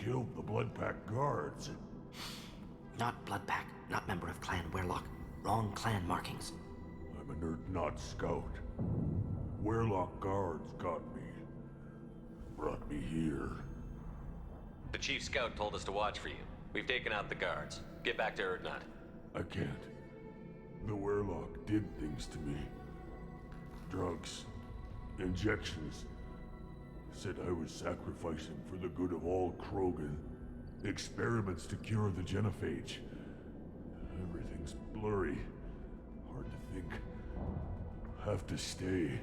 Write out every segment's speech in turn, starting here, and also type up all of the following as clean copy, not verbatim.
killed the Bloodpack guards. Not Bloodpack, not member of Clan Werlock. Wrong clan markings. I'm a Nerd scout. Werlock guards got me. Brought me here. The chief scout told us to watch for you. We've taken out the guards. Get back to Erdnot. I can't. The Werlock did things to me. Drugs. Injections. Said I was sacrificing for the good of all Krogan. Experiments to cure the genophage. Everything's blurry. Hard to think. Have to stay.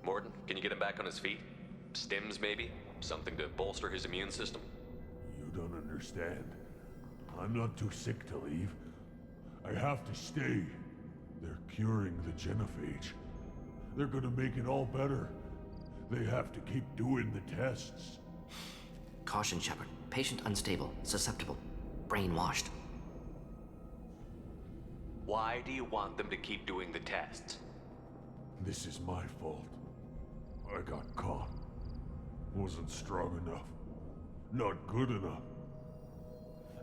Morton, can you get him back on his feet? Stims, maybe? Something to bolster his immune system? You don't understand. I'm not too sick to leave. I have to stay. They're curing the genophage. They're gonna make it all better. They have to keep doing the tests. Caution, Shepard. Patient unstable, susceptible, brainwashed. Why do you want them to keep doing the tests? This is my fault. I got caught. Wasn't strong enough. Not good enough.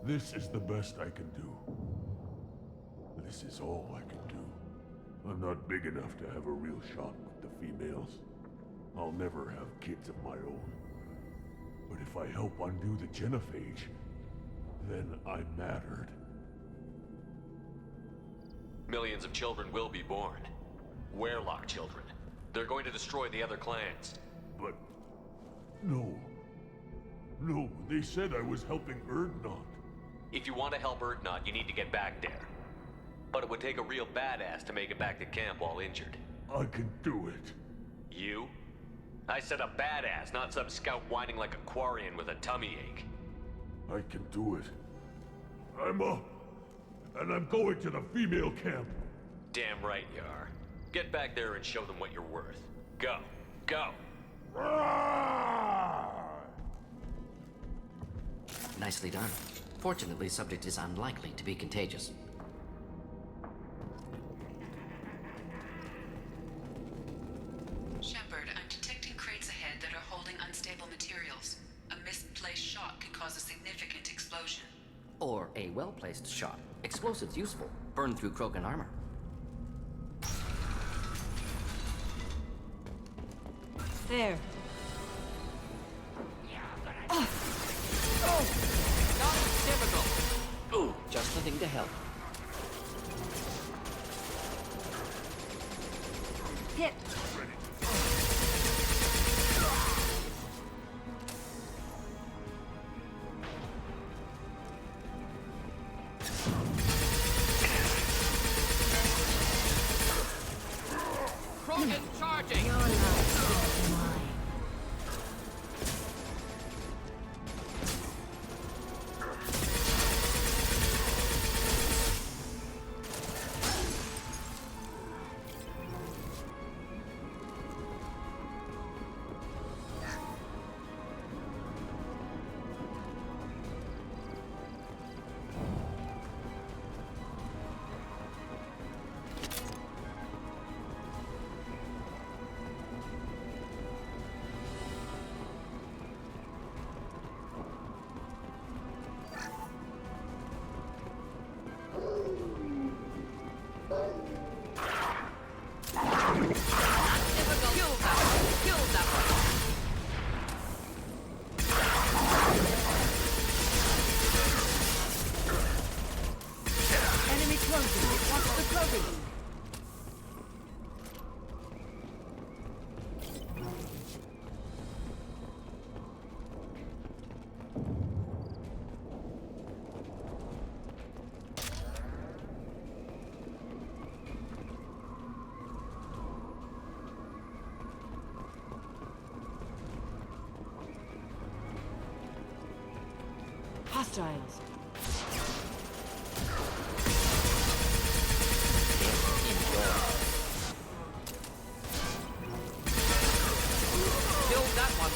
This is the best I can do. This is all I can do. I'm not big enough to have a real shot with the females. I'll never have kids of my own. But if I help undo the genophage, then I mattered. Millions of children will be born. Werlock children. They're going to destroy the other clans. But... no. No, they said I was helping Erdnot. If you want to help Erdnot, you need to get back there. But it would take a real badass to make it back to camp while injured. I can do it. You? I said a badass, not some scout whining like a Quarian with a tummy ache. I can do it. I'm up. And I'm going to the female camp. Damn right you are. Get back there and show them what you're worth. Go. Go. Nicely done. Fortunately, subject is unlikely to be contagious. Shepard, I'm detecting crates ahead that are holding unstable materials. A misplaced shot could cause a significant explosion. Or a well-placed shot. Explosives useful. Burn through Krogan armor. There. Not difficult. Ooh, just the thing to help. Hit. Krogan charging! Your life is mine. Hostiles. Killed that one.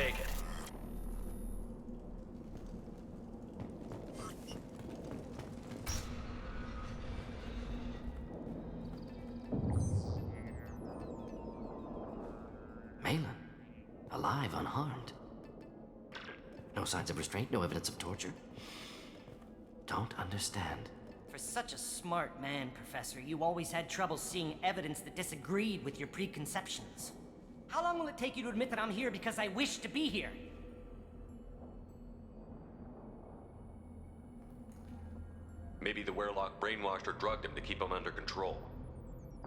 take it. Malin, alive, unharmed. No signs of restraint, no evidence of torture. Don't understand. For such a smart man, Professor, you always had trouble seeing evidence that disagreed with your preconceptions. How long will it take you to admit that I'm here because I wish to be here? Maybe the Werelock brainwashed or drugged him to keep him under control.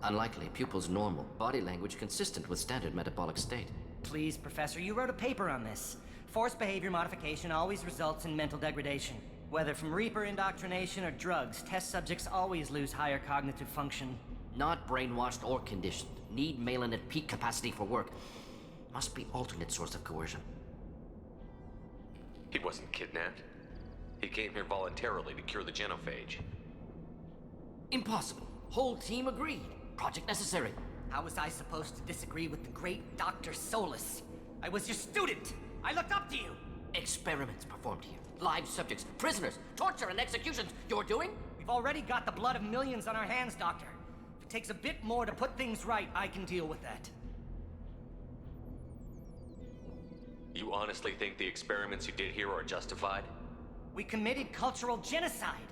Unlikely. Pupil's normal. Body language consistent with standard metabolic state. Please, Professor, you wrote a paper on this. Forced behavior modification always results in mental degradation. Whether from Reaper indoctrination or drugs, test subjects always lose higher cognitive function. Not brainwashed or conditioned. Need Malin at peak capacity for work. Must be alternate source of coercion. He wasn't kidnapped. He came here voluntarily to cure the genophage. Impossible. Whole team agreed. Project necessary. How was I supposed to disagree with the great Dr. Solus? I was your student! I looked up to you! Experiments performed here. Live subjects, prisoners, torture and executions. You're doing? We've already got the blood of millions on our hands, Doctor. If it takes a bit more to put things right, I can deal with that. You honestly think the experiments you did here are justified? We committed cultural genocide.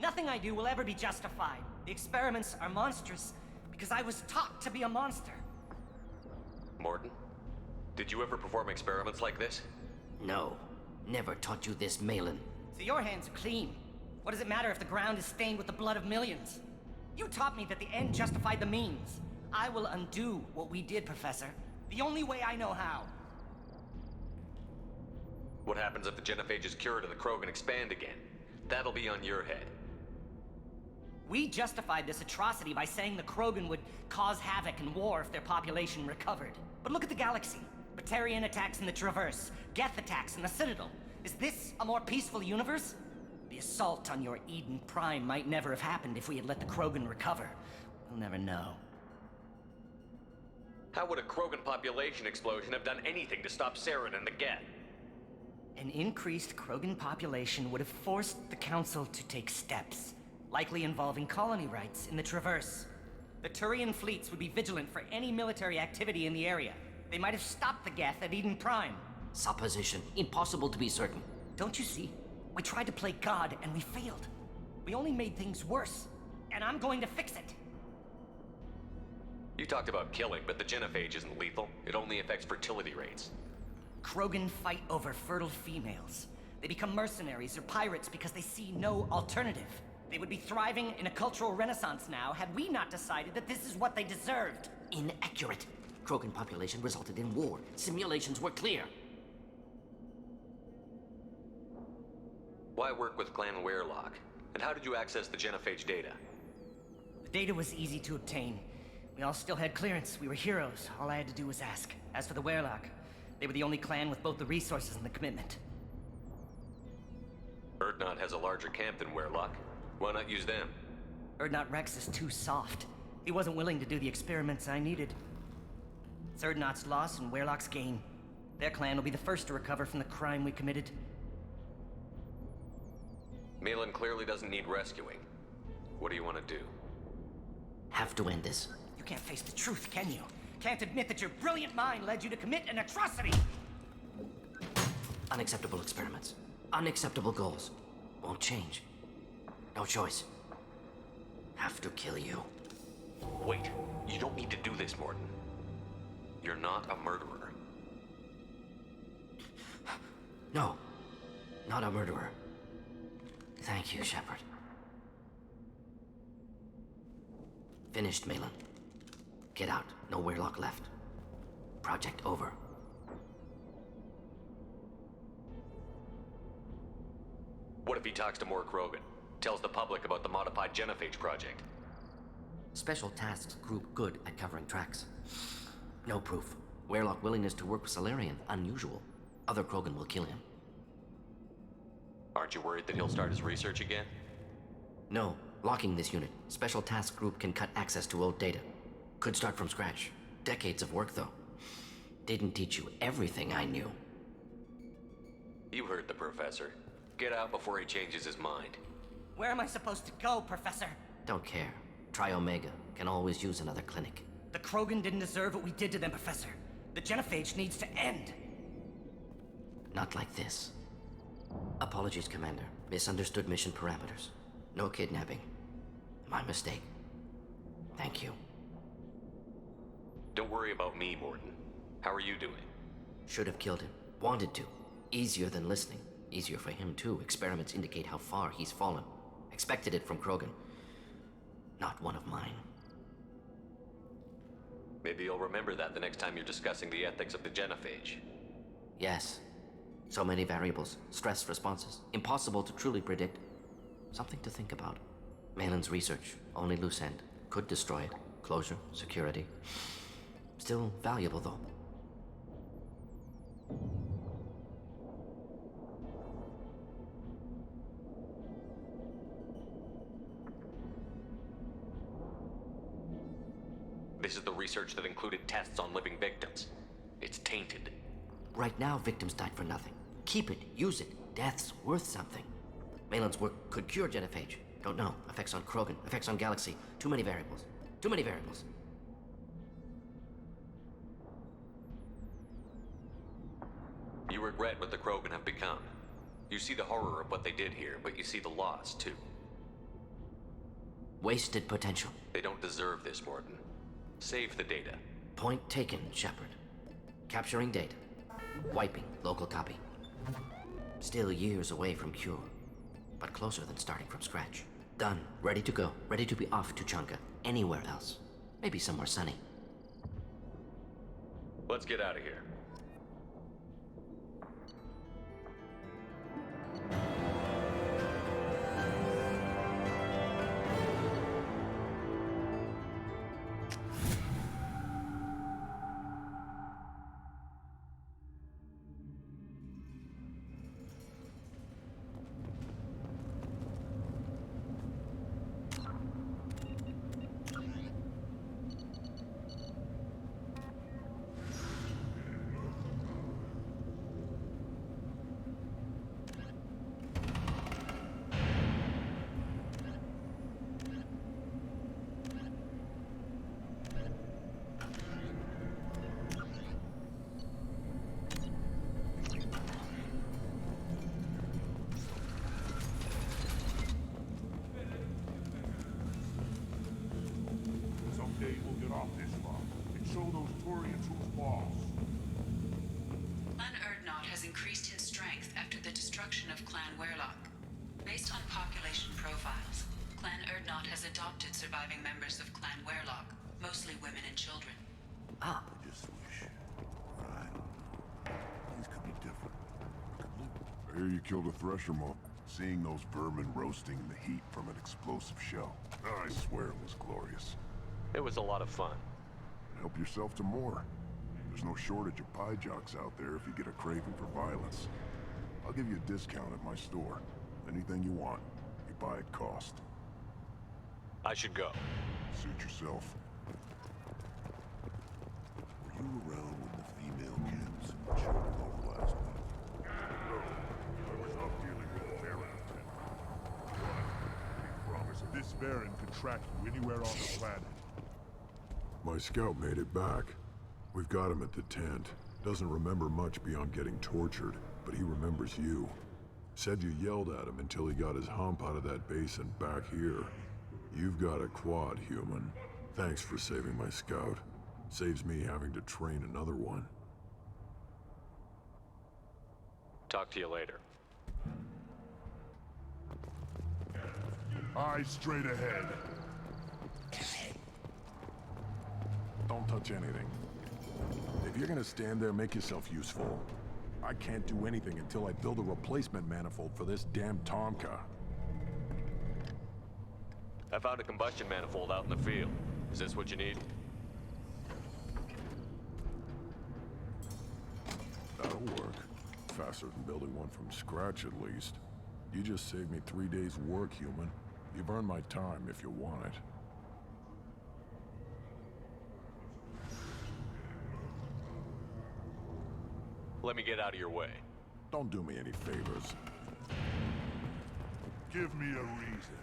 Nothing I do will ever be justified. The experiments are monstrous because I was taught to be a monster. Morton, did you ever perform experiments like this? No. Never taught you this, Malin. So your hands are clean. What does it matter if the ground is stained with the blood of millions? You taught me that the end justified the means. I will undo what we did, Professor. The only way I know how. What happens if the genophage is cured and the Krogan expand again? That'll be on your head. We justified this atrocity by saying the Krogan would cause havoc and war if their population recovered. But look at the galaxy. Batarian attacks in the Traverse, Geth attacks in the Citadel. Is this a more peaceful universe? The assault on your Eden Prime might never have happened if we had let the Krogan recover. We'll never know. How would a Krogan population explosion have done anything to stop Saren and the Geth? An increased Krogan population would have forced the Council to take steps, likely involving colony rights in the Traverse. The Turian fleets would be vigilant for any military activity in the area. They might have stopped the Geth at Eden Prime. Supposition. Impossible to be certain. Don't you see? We tried to play God and we failed. We only made things worse. And I'm going to fix it. You talked about killing, but the genophage isn't lethal. It only affects fertility rates. Krogan fight over fertile females. They become mercenaries or pirates because they see no alternative. They would be thriving in a cultural renaissance now had we not decided that this is what they deserved. Inaccurate. Krogan population resulted in war. Simulations were clear. Why work with Clan Werelock? And how did you access the genophage data? The data was easy to obtain. We all still had clearance. We were heroes. All I had to do was ask. As for the Werelock, they were the only clan with both the resources and the commitment. Erdnot has a larger camp than Werelock. Why not use them? Erdnot Rex is too soft. He wasn't willing to do the experiments I needed. It's Erdnot's loss and Werelock's gain. Their clan will be the first to recover from the crime we committed. Malin clearly doesn't need rescuing. What do you want to do? Have to end this. You can't face the truth, can you? Can't admit that your brilliant mind led you to commit an atrocity! Unacceptable experiments. Unacceptable goals. Won't change. No choice. Have to kill you. Wait, you don't need to do this, Morton. You're not a murderer. No. Not a murderer. Thank you, Shepard. Finished, Malin. Get out. No Werelock left. Project over. What if he talks to more Krogan? Tells the public about the modified genophage project? Special Tasks Group good at covering tracks. No proof. Werelock willingness to work with Solarian, unusual. Other Krogan will kill him. Aren't you worried that he'll start his research again? No. Locking this unit. Special Task Group can cut access to old data. Could start from scratch. Decades of work, though. Didn't teach you everything I knew. You heard the professor. Get out before he changes his mind. Where am I supposed to go, Professor? Don't care. Try Omega. Can always use another clinic. The Krogan didn't deserve what we did to them, Professor. The genophage needs to end. Not like this. Apologies, Commander. Misunderstood mission parameters. No kidnapping. My mistake. Thank you. Don't worry about me, Morton. How are you doing? Should have killed him. Wanted to. Easier than listening. Easier for him, too. Experiments indicate how far he's fallen. Expected it from Krogan. Not one of mine. Maybe you'll remember that the next time you're discussing the ethics of the genophage. Yes. So many variables. Stress responses. Impossible to truly predict. Something to think about. Malin's research. Only loose end. Could destroy it. Closure. Security. Still valuable, though. This is the research that included tests on living victims. It's tainted. Right now, victims died for nothing. Keep it. Use it. Death's worth something. Malin's work could cure genophage. Don't know. Effects on Krogan. Effects on Galaxy. Too many variables. Too many variables. You regret what the Krogan have become. You see the horror of what they did here, but you see the loss, too. Wasted potential. They don't deserve this, Morton. Save the data. Point taken, Shepard. Capturing data. Wiping local copy. Still years away from cure, but closer than starting from scratch. Done. Ready to go. Ready to be off to Chunka. Anywhere else. Maybe somewhere sunny. Let's get out of here. Someday we'll get off this rock and show those Turians who's boss. Clan Erdnot has increased in strength after the destruction of Clan Werlock. Based on population profiles, Clan Erdnot has adopted surviving members of Clan Werlock, mostly women and children. Ah, I just wish. I don't know. Things could be different. I hear you killed a thresher moth. Seeing those vermin roasting in the heat from an explosive shell. I swear it was glorious. It was a lot of fun. Help yourself to more. There's no shortage of pie jocks out there if you get a craving for violence. I'll give you a discount at my store. Anything you want, you buy at cost. I should go. Suit yourself. Were you around when the female camps and the children over last week? No, I was out dealing with a Baron attendant. He promised this Baron could track you anywhere on the planet. My scout made it back. We've got him at the tent. Doesn't remember much beyond getting tortured, but he remembers you. Said you yelled at him until he got his hump out of that basin back here. You've got a quad, human. Thanks for saving my scout. Saves me having to train another one. Talk to you later. Eyes straight ahead. Don't touch anything. If you're gonna stand there, make yourself useful. I can't do anything until I build a replacement manifold for this damn Tomka. I found a combustion manifold out in the field. Is this what you need? That'll work. Faster than building one from scratch, at least. You just saved me 3 days' work, human. You've earned my time if you want it. Let me get out of your way. Don't do me any favors. Give me a reason.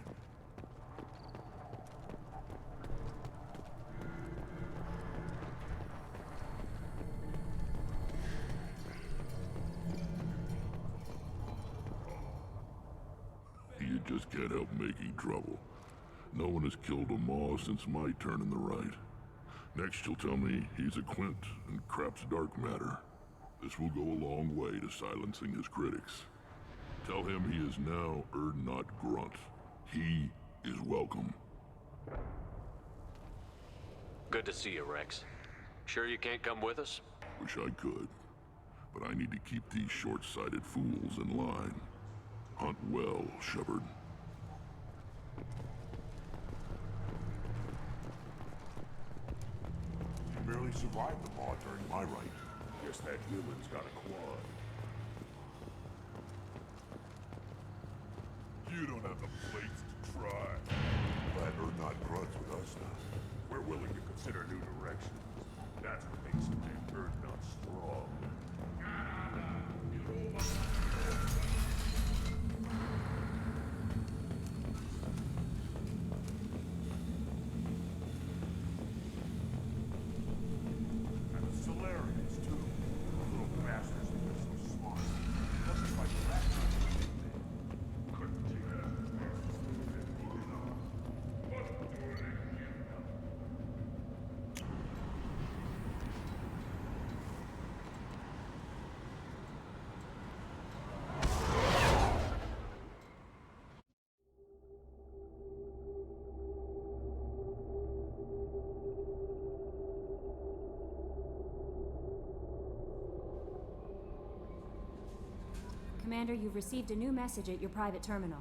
You just can't help making trouble. No one has killed a Maw since my turn in the right. Next you'll tell me he's a Quint and crap's dark matter. This will go a long way to silencing his critics. Tell him he is now Urdnot Grunt. He is welcome. Good to see you, Rex. Sure you can't come with us? Wish I could, but I need to keep these short-sighted fools in line. Hunt well, Shepard. You barely survived the Maw during my right. Guess that villain's got a quad. You don't have the plates to try. Glad Urdnot Grunt's with us now. We're willing to consider new directions. That's what makes him named Urdnot Strong. And the Solarians, too. Those little bastards think they're so smart. Nothing like that. Couldn't take it. Commander, you've received a new message at your private terminal.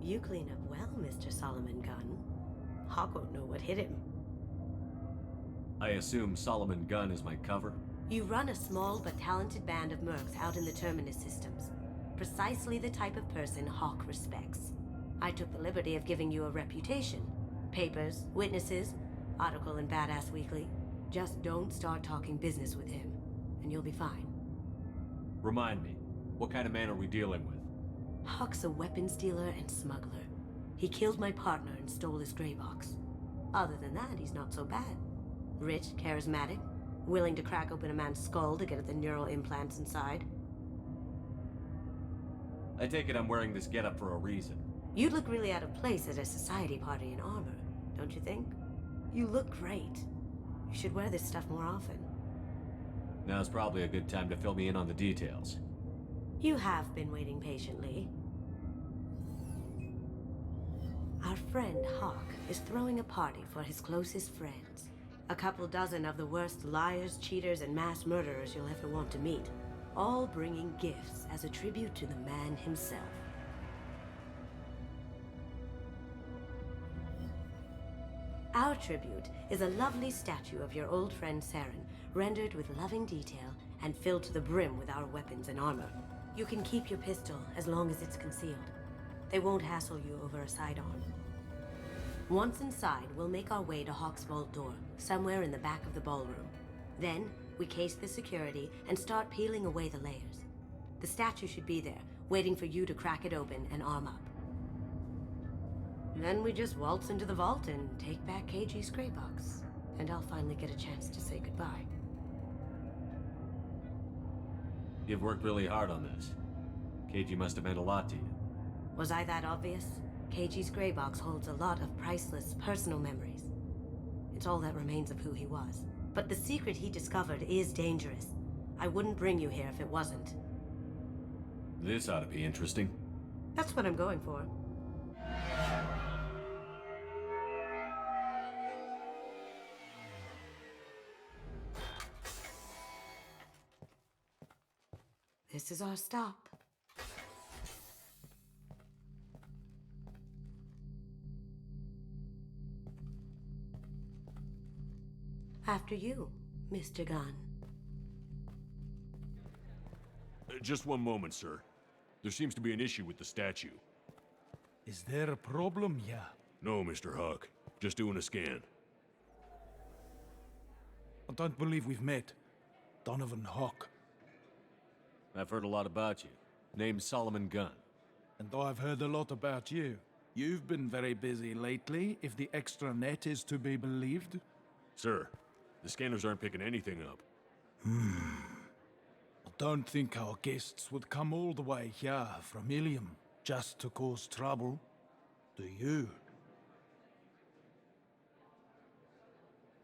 You clean up well, Mr. Solomon Gunn. Hawk won't know what hit him. I assume Solomon Gunn is my cover? You run a small but talented band of mercs out in the Terminus systems. Precisely the type of person Hawk respects. I took the liberty of giving you a reputation. Papers, witnesses, article in Badass Weekly. Just don't start talking business with him, and you'll be fine. Remind me, what kind of man are we dealing with? Hawk's a weapons dealer and smuggler. He killed my partner and stole his gray box. Other than that, he's not so bad. Rich, charismatic, willing to crack open a man's skull to get at the neural implants inside. I take it I'm wearing this getup for a reason. You'd look really out of place at a society party in armor, don't you think? You look great. You should wear this stuff more often. Now's probably a good time to fill me in on the details. You have been waiting patiently. Our friend Hawk is throwing a party for his closest friends. A couple dozen of the worst liars, cheaters, and mass murderers you'll ever want to meet. All bringing gifts as a tribute to the man himself. Our tribute is a lovely statue of your old friend Saren, rendered with loving detail and filled to the brim with our weapons and armor. You can keep your pistol as long as it's concealed. They won't hassle you over a side-arm. Once inside, we'll make our way to Hawk's vault door, somewhere in the back of the ballroom. Then, we case the security and start peeling away the layers. The statue should be there, waiting for you to crack it open and arm up. Then we just waltz into the vault and take back KG's gray box. And I'll finally get a chance to say goodbye. You've worked really hard on this. KG must have meant a lot to you. Was I that obvious? KG's gray box holds a lot of priceless personal memories. It's all that remains of who he was. But the secret he discovered is dangerous. I wouldn't bring you here if it wasn't. This ought to be interesting. That's what I'm going for. This is our stop. After you, Mr. Gunn. Just one moment, sir. There seems to be an issue with the statue. Is there a problem here? No, Mr. Huck. Just doing a scan. I don't believe we've met. Donovan Hawk. I've heard a lot about you. Name's Solomon Gunn. And I've heard a lot about you. You've been very busy lately, if the extra net is to be believed. Sir, the scanners aren't picking anything up. I don't think our guests would come all the way here from Ilium just to cause trouble. Do you?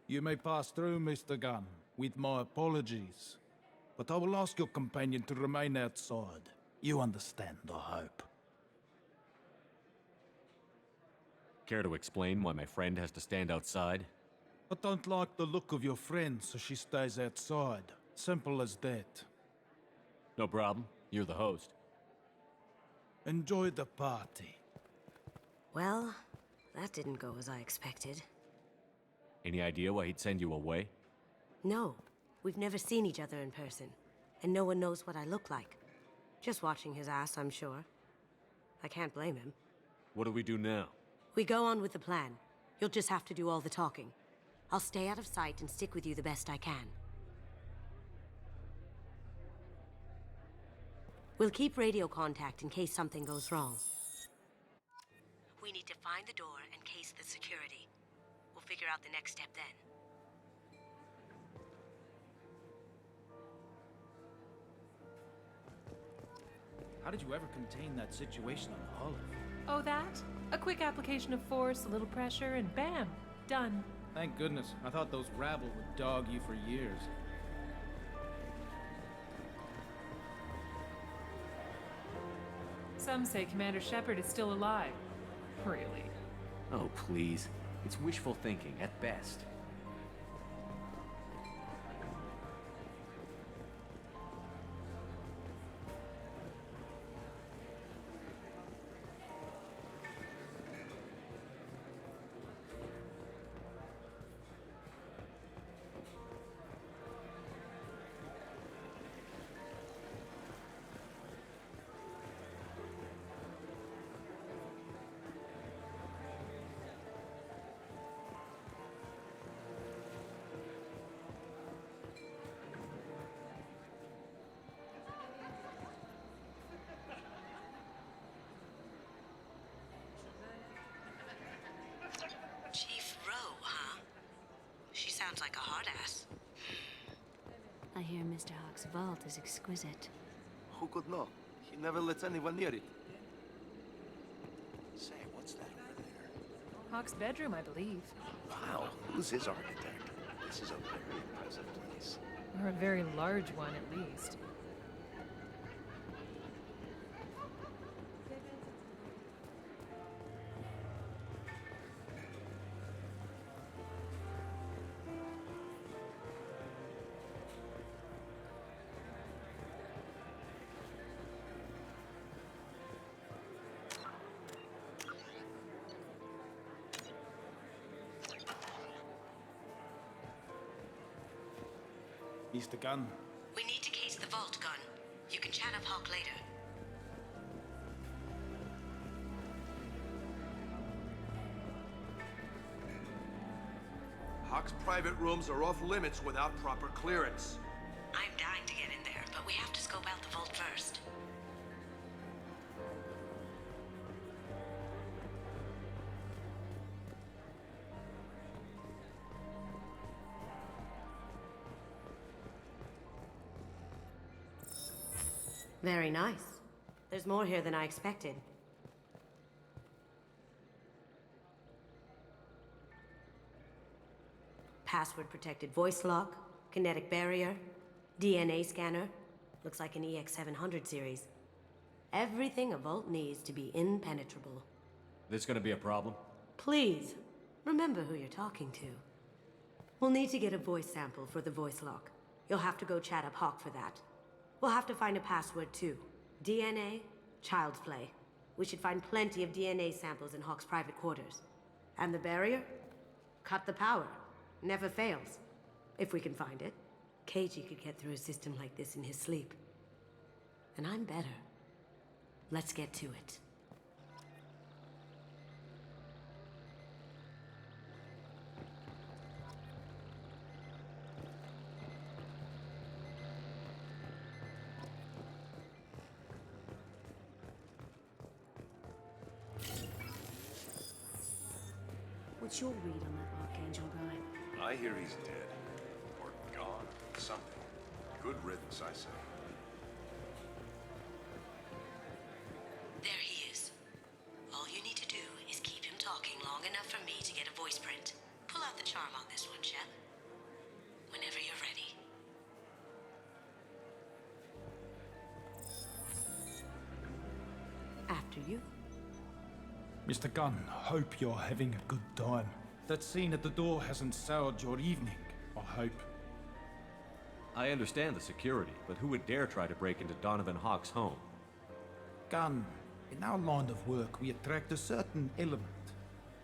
You may pass through, Mr. Gunn, with my apologies. But I will ask your companion to remain outside. You understand, I hope. Care to explain why my friend has to stand outside? I don't like the look of your friend, so she stays outside. Simple as that. No problem. You're the host. Enjoy the party. Well, that didn't go as I expected. Any idea why he'd send you away? No, we've never seen each other in person, and no one knows what I look like. Just watching his ass, I'm sure. I can't blame him. What do we do now? We go on with the plan. You'll just have to do all the talking. I'll stay out of sight and stick with you the best I can. We'll keep radio contact in case something goes wrong. We need to find the door and case the security. We'll figure out the next step then. How did you ever contain that situation on Olive? Oh, that? A quick application of force, a little pressure, and bam! Done. Thank goodness. I thought those rabble would dog you for years. Some say Commander Shepard is still alive. Really? Oh, please. It's wishful thinking at best. Chief Rowe, huh? She sounds like a hard ass. I hear Mr. Hawk's vault is exquisite. Who could know? He never lets anyone near it. Say, what's that over there? Hawk's bedroom, I believe. Wow, who's his architect? This is a very impressive place. Or a very large one, at least. Mr. Gunn. We need to case the vault, Gun. You can chat up Hawk later. Hawk's private rooms are off limits without proper clearance. I'm dying to get in there, but we have to scope out the vault first. Very nice. There's more here than I expected. Password-protected voice lock, kinetic barrier, DNA scanner. Looks like an EX700 series. Everything a vault needs to be impenetrable. This gonna be a problem? Please, remember who you're talking to. We'll need to get a voice sample for the voice lock. You'll have to go chat up Hawk for that. We'll have to find a password too. DNA, child's play. We should find plenty of DNA samples in Hawk's private quarters. And the barrier? Cut the power. Never fails. If we can find it. KG could get through a system like this in his sleep. And I'm better. Let's get to it. What's your read on that Archangel guy? I hear he's dead. Or gone. Something. Good riddance, I say. There he is. All you need to do is keep him talking long enough for me to get a voice print. Pull out the charm on this one, Shep. Whenever you're ready. After you. Mr. Gunn, hope you're having a good time. That scene at the door hasn't soured your evening, I hope. I understand the security, but who would dare try to break into Donovan Hawk's home? Gunn, in our line of work, we attract a certain element.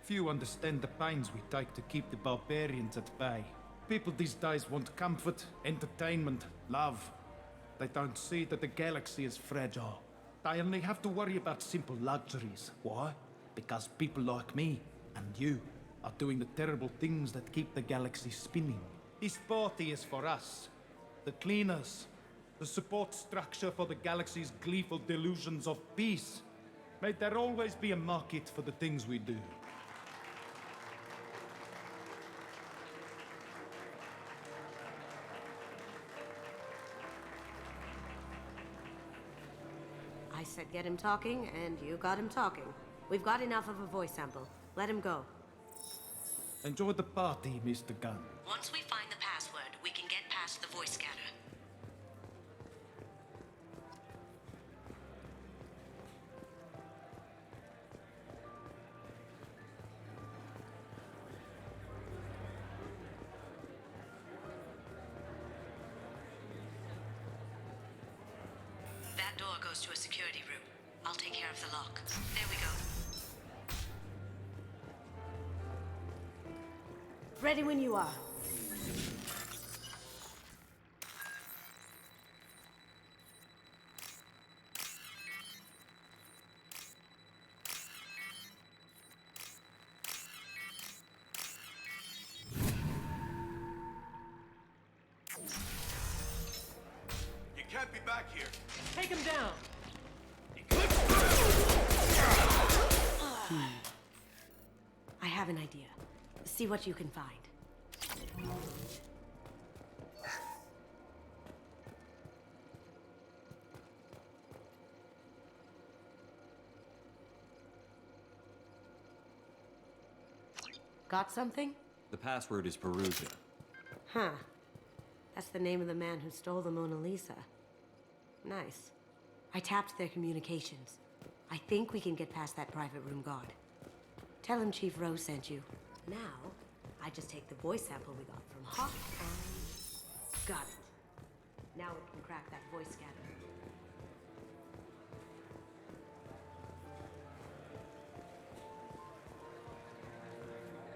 Few understand the pains we take to keep the barbarians at bay. People these days want comfort, entertainment, love. They don't see that the galaxy is fragile. They only have to worry about simple luxuries. Why? Because people like me and you are doing the terrible things that keep the galaxy spinning. This party is for us, the cleaners, the support structure for the galaxy's gleeful delusions of peace. May there always be a market for the things we do. I said get him talking, and you got him talking. We've got enough of a voice sample. Let him go. Enjoy the party, Mr. Gunn. Once we find the password, we can get past the voice scanner. That door goes to a security room. I'll take care of the lock. There we go. Ready when you are. You can't be back here. Take him down! I have an idea. See what you can find. Got something? The password is Perugia. Huh. That's the name of the man who stole the Mona Lisa. Nice. I tapped their communications. I think we can get past that private room guard. Tell him Chief Rose sent you. Now, I just take the voice sample we got from Hawk and... got it. Now it can crack that voice scanner.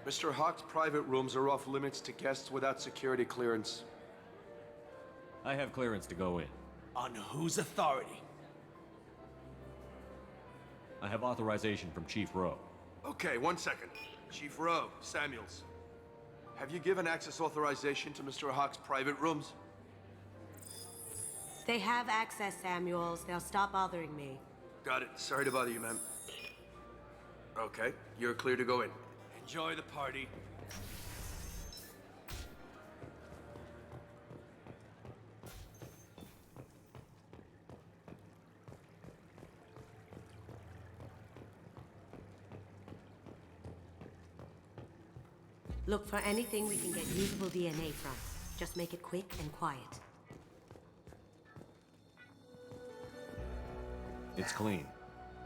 Mr. Hawk's private rooms are off limits to guests without security clearance. I have clearance to go in. On whose authority? I have authorization from Chief Rowe. Okay, 1 second. Chief Rowe, Samuels. Have you given access authorization to Mr. Hawk's private rooms? They have access, Samuels. They'll stop bothering me. Got it. Sorry to bother you, ma'am. Okay, you're clear to go in. Enjoy the party. Look for anything we can get usable DNA from. Just make it quick and quiet. It's clean.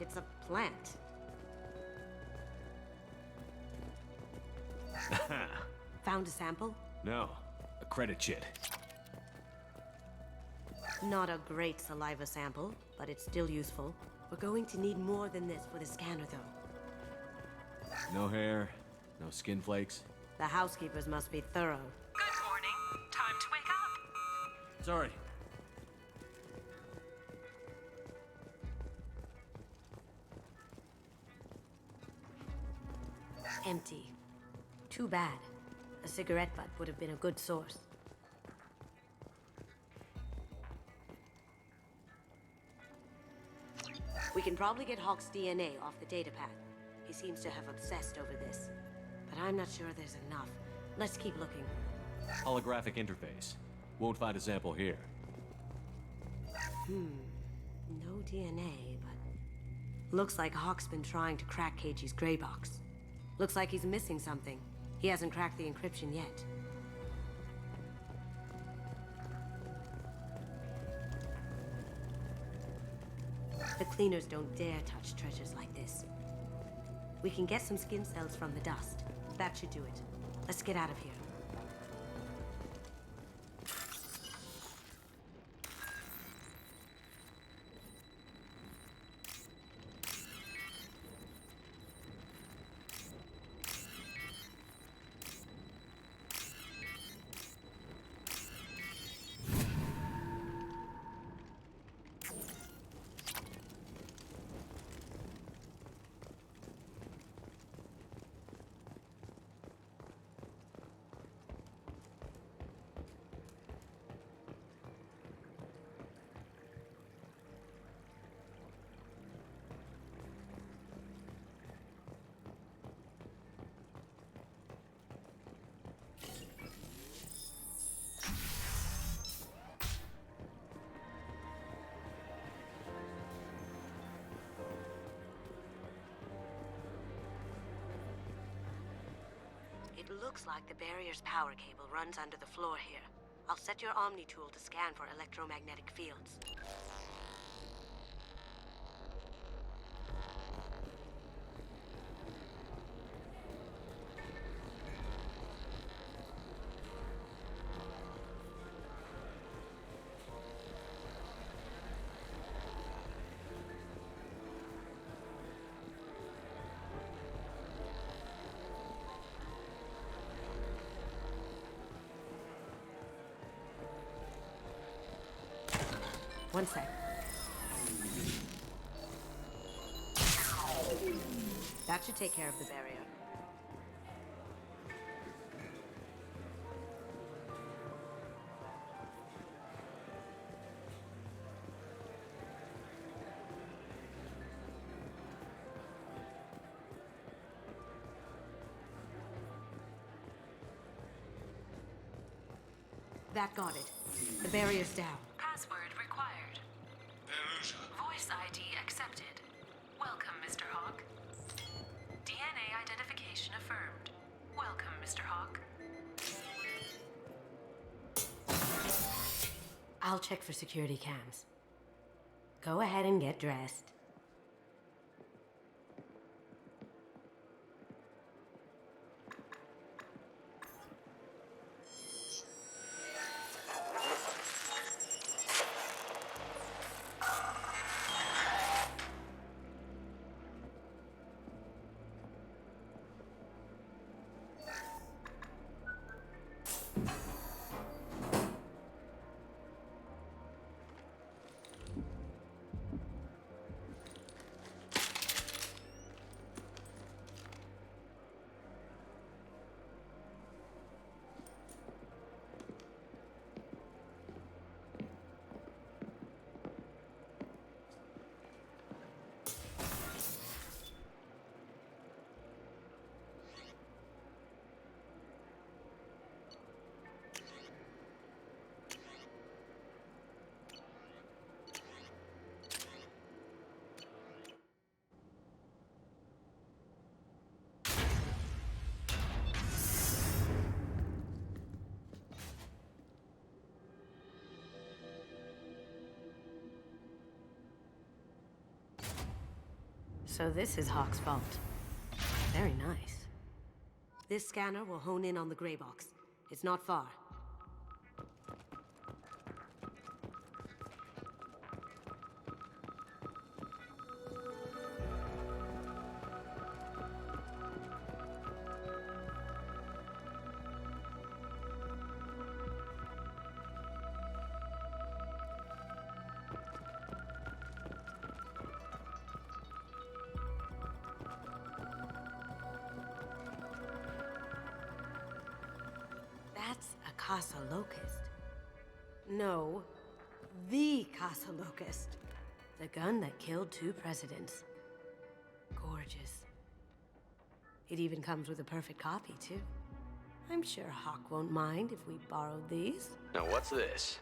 It's a plant. Found a sample? No, a credit chit. Not a great saliva sample, but it's still useful. We're going to need more than this for the scanner, though. No hair, no skin flakes. The housekeepers must be thorough. Good morning. Time to wake up. Sorry. Empty. Too bad. A cigarette butt would have been a good source. We can probably get Hawk's DNA off the datapad. He seems to have obsessed over this. But I'm not sure there's enough. Let's keep looking. Holographic interface. Won't find a sample here. No DNA, but... Looks like Hawk's been trying to crack KG's gray box. Looks like he's missing something. He hasn't cracked the encryption yet. The cleaners don't dare touch treasures like this. We can get some skin cells from the dust. That should do it. Let's get out of here. Looks like the barrier's power cable runs under the floor here. I'll set your Omni tool to scan for electromagnetic fields. One sec. That should take care of the barrier. That got it. The barrier's down. Password required. Voice ID accepted. Welcome, Mr. Hawk. DNA identification affirmed. Welcome, Mr. Hawk. I'll check for security cams. Go ahead and get dressed. So this is Hawk's vault. Very nice. This scanner will hone in on the gray box. It's not far. That's a Casa Locust. No, the Casa Locust. The gun that killed 2 presidents. Gorgeous. It even comes with a perfect copy, too. I'm sure Hawk won't mind if we borrowed these. Now what's this?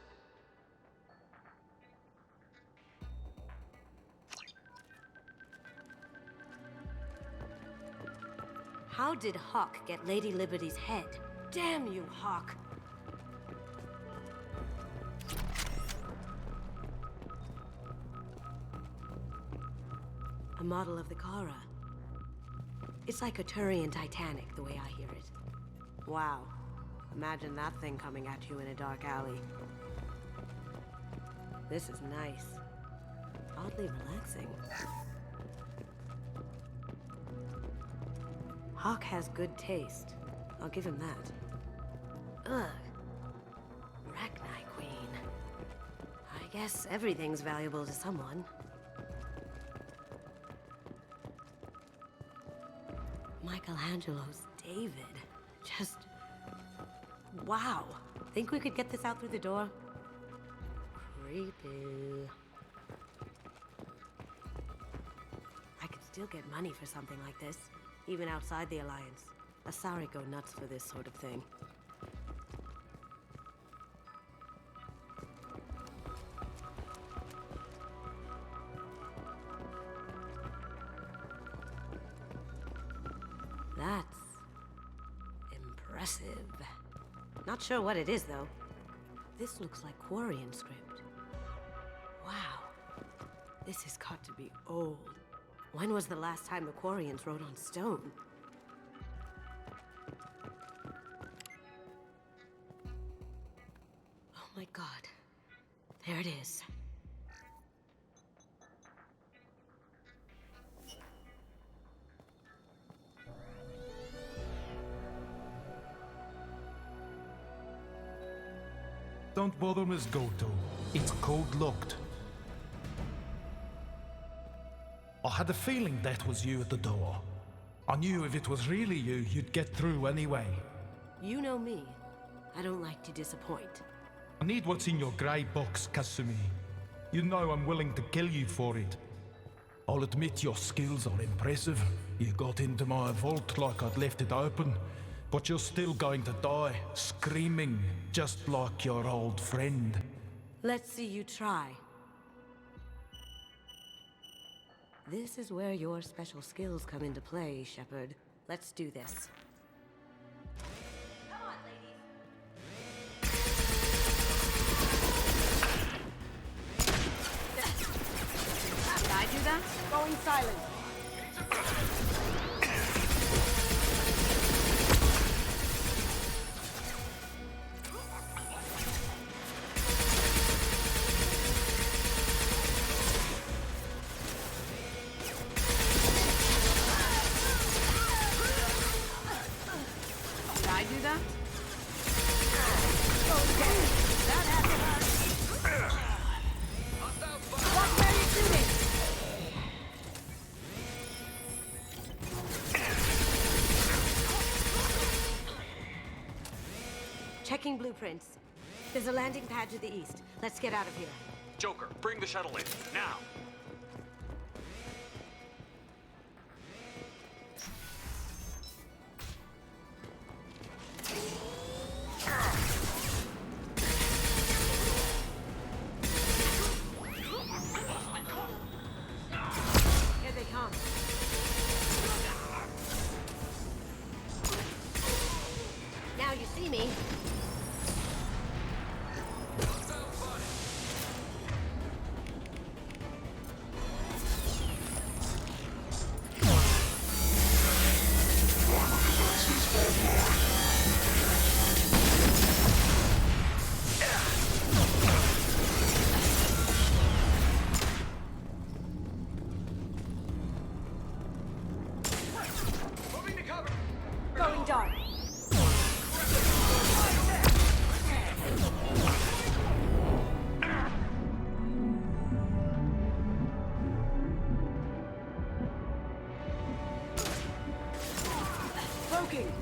How did Hawk get Lady Liberty's head? Damn you, Hawk! A model of the Kara. It's like a Turian Titanic, the way I hear it. Wow. Imagine that thing coming at you in a dark alley. This is nice. Oddly relaxing. Hawk has good taste. I'll give him that. Ugh. Rachni Queen. I guess everything's valuable to someone. Michelangelo's David. Just... wow. Think we could get this out through the door? Creepy. I could still get money for something like this, even outside the Alliance. Asari go nuts for this sort of thing. That's Not sure what it is, though. This looks like Quarian script. Wow. This has got to be old. When was the last time the Quarians wrote on stone? Oh my god. There it is. Don't bother, Miss Goto. It's code-locked. I had a feeling that was you at the door. I knew if it was really you, you'd get through anyway. You know me. I don't like to disappoint. I need what's in your grey box, Kasumi. You know I'm willing to kill you for it. I'll admit your skills are impressive. You got into my vault like I'd left it open. But you're still going to die, screaming, just like your old friend. Let's see you try. This is where your special skills come into play, Shepard. Let's do this. Come on, ladies. Did I do that? Going silent. Checking blueprints. There's a landing pad to the east. Let's get out of here. Joker, bring the shuttle in, now! Here they come. Now you see me. Going dark. Poking.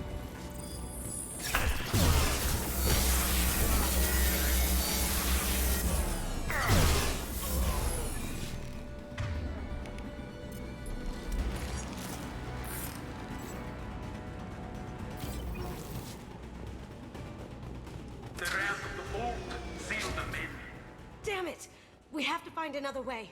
Damn it! We have to find another way.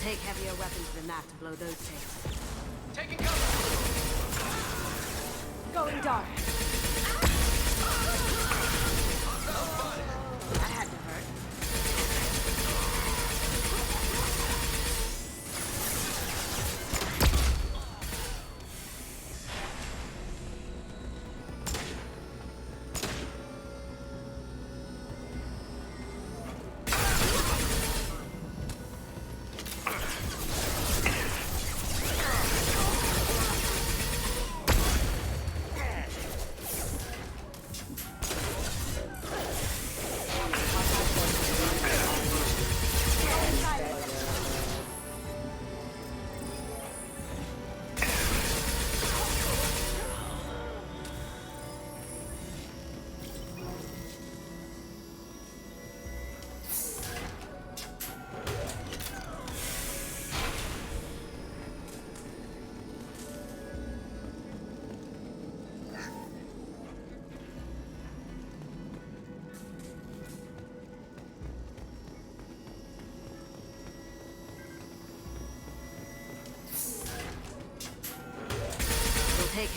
Take heavier weapons than that to blow those tapes. Taking cover! Going dark.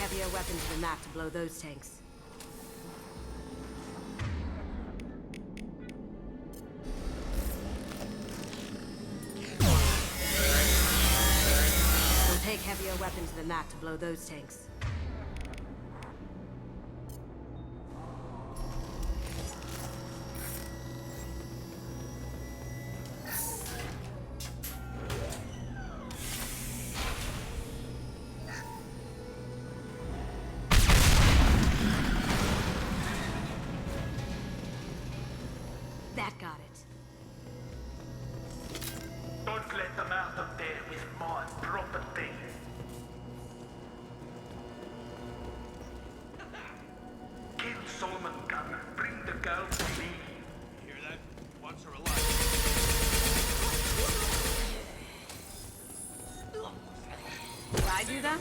heavier weapons than that to blow those tanks. It'll take heavier weapons than that to blow those tanks. That got it. Don't let them out of there with more property. Kill Solomon Gunn. Bring the girl to me. You hear that? Wants her alive. Did I do that?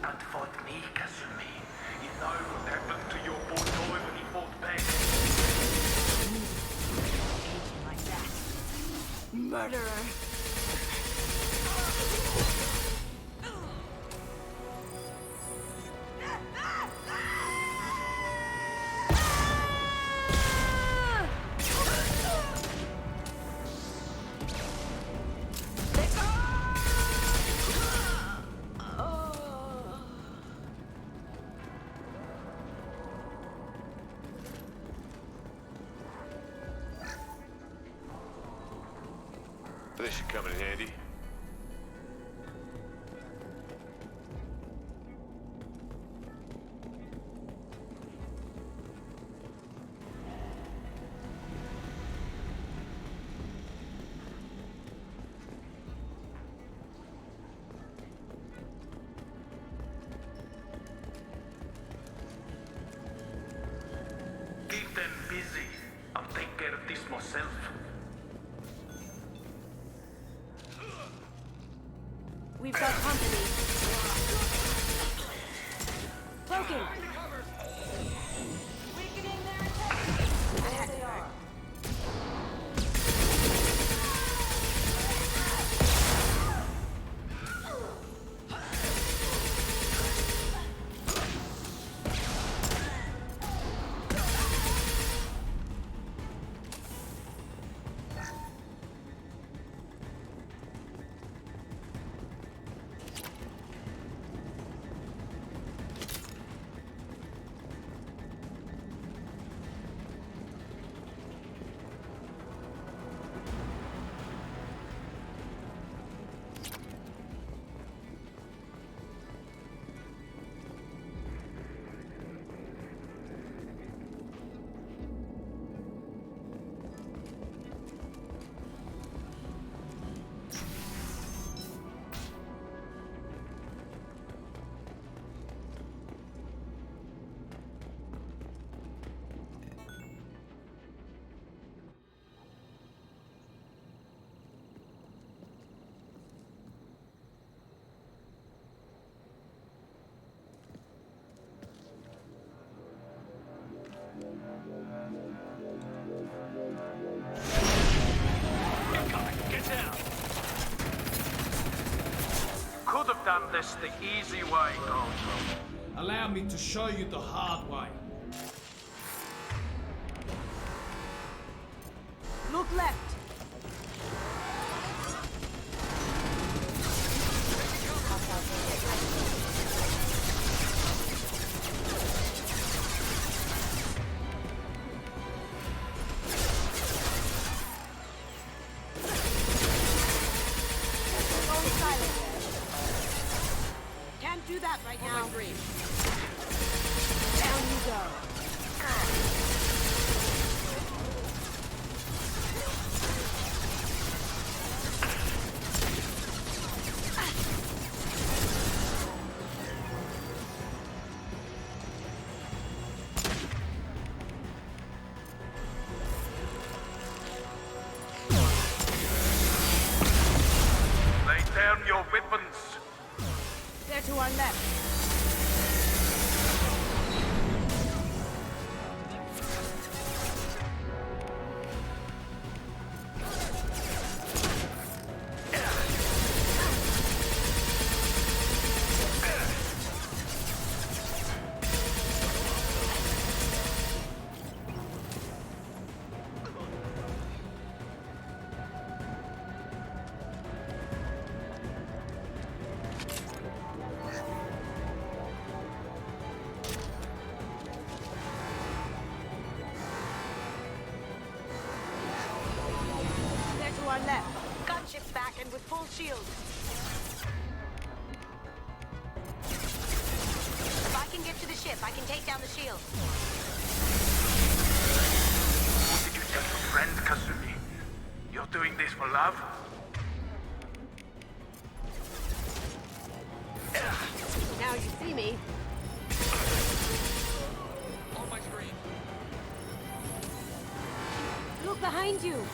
That fought me, Kasumi. You know what happened to your poor boy when he fought back. Like that. Murderer. This should come in handy. Keep them busy. I'll take care of this myself. We've got company. Cloaking! Weakening their attack! There they are. Could have done this the easy way, Gojo. Allow me to show you the hard way. Look left. Can't do that right now. Down you go. down your weapons. They're to our left. To our left. Gunship's back and with full shield. If I can get to the ship, I can take down the shield. What did you tell your friend, Kasumi? You're doing this for love? Now you see me. On my screen. Look behind you!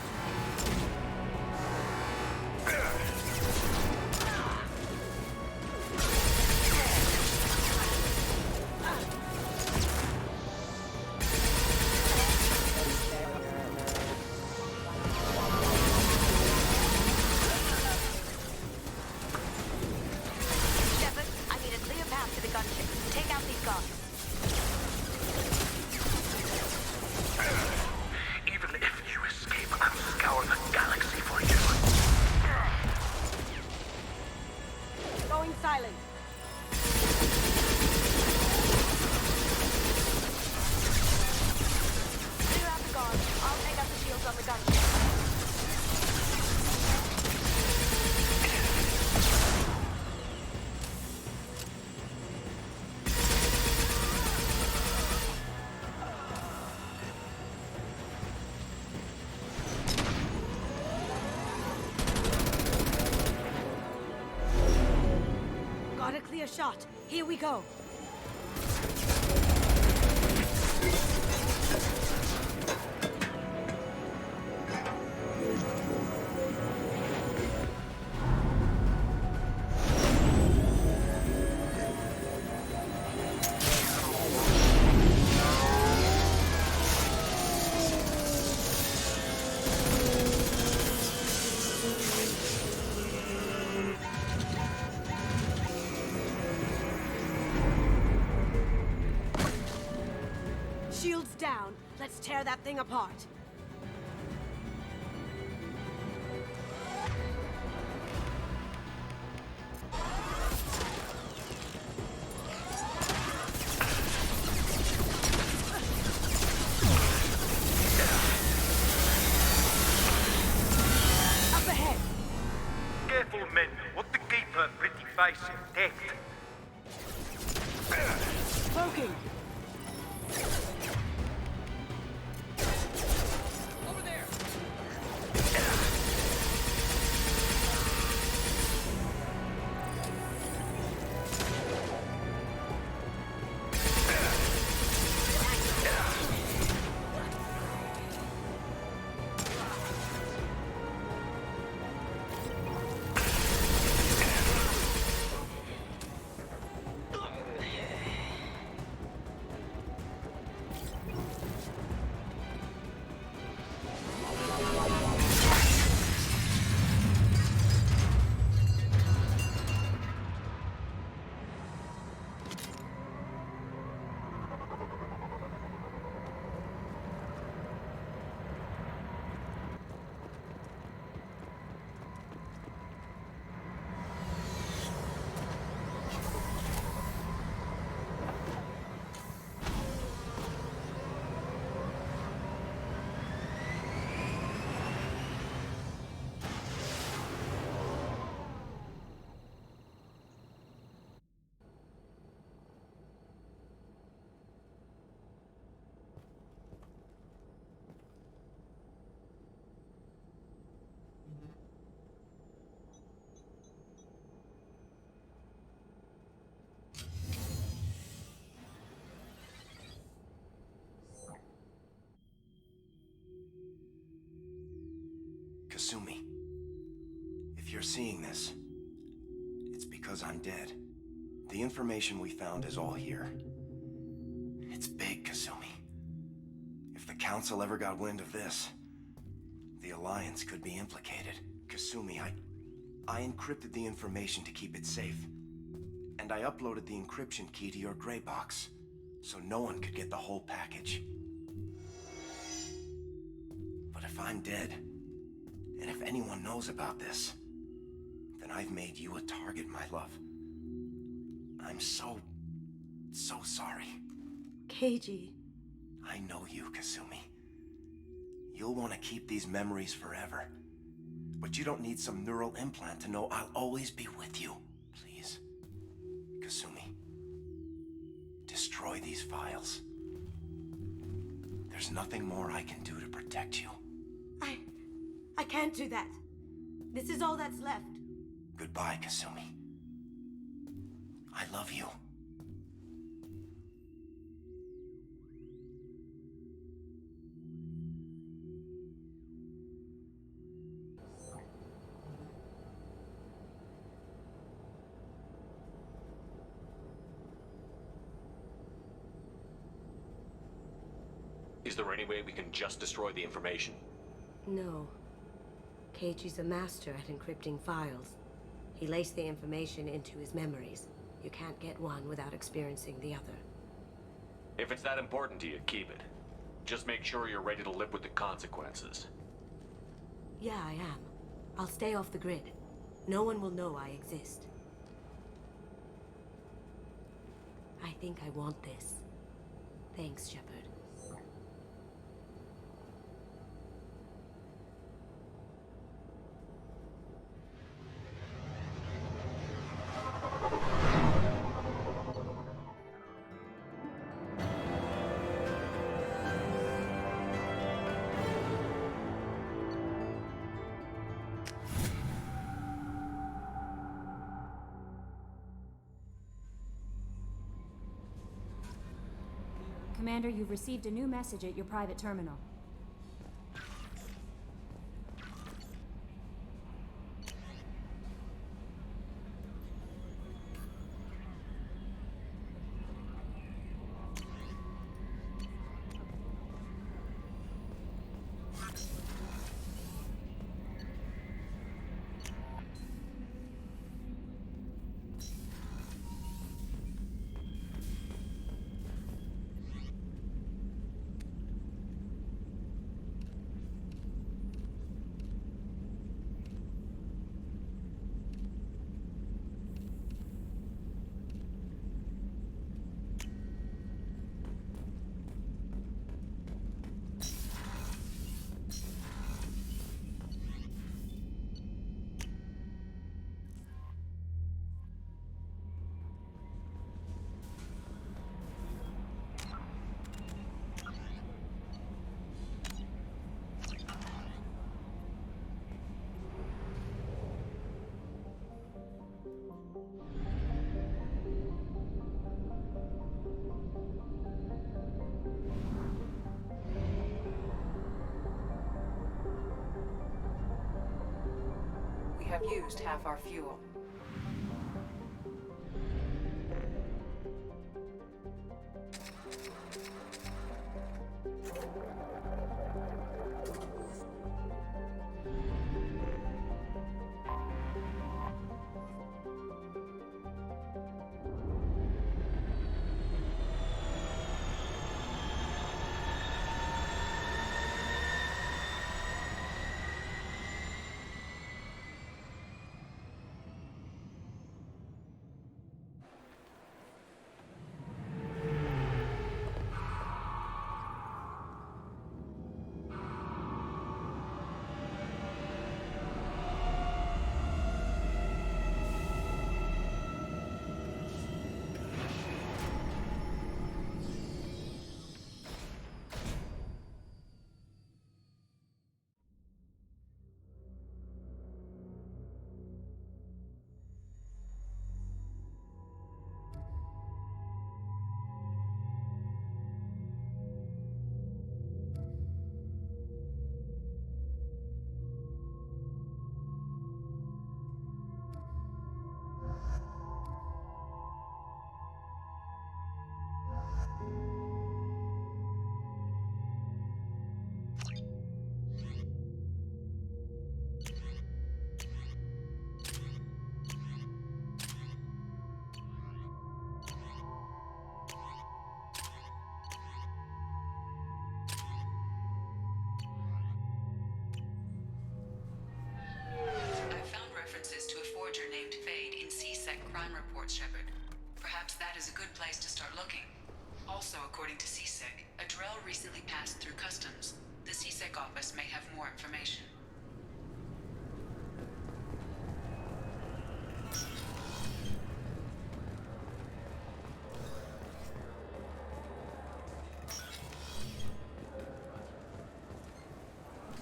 Shepard, I need a clear path to the gunship. Take out these guards. Even if you escape, I'll scour the galaxy for you. Going silent. Clear out the guards. I'll take out the shields on the gunship. Got a clear shot. Here we go. Shields down. Let's tear that thing apart. Up ahead. Careful, men. What the keeper pretty face intact. Smoking. Over there. Kasumi, if you're seeing this, Because I'm dead. The information we found is all here. It's big, Kasumi. If the Council ever got wind of this, the Alliance could be implicated. Kasumi, I encrypted the information to keep it safe. And I uploaded the encryption key to your gray box, so no one could get the whole package. But if I'm dead, and if anyone knows about this, then I've made you a target, my love. I'm so sorry. Keiji. I know you, Kasumi. You'll want to keep these memories forever. But you don't need some neural implant to know I'll always be with you. Please. Kasumi. Destroy these files. There's nothing more I can do to protect you. I can't do that. This is all that's left. Goodbye, Kasumi. I love you. Is there any way we can just destroy the information? No. Keiichi's a master at encrypting files. He laced the information into his memories. You can't get one without experiencing the other. If it's that important to you, keep it. Just make sure you're ready to live with the consequences. Yeah, I am. I'll stay off the grid. No one will know I exist. I think I want this. Thanks, Shepard. Commander, you've received a new message at your private terminal. We have used half our fuel. place to start looking. Also, according to CSEC, a Drell recently passed through customs. The CSEC office may have more information.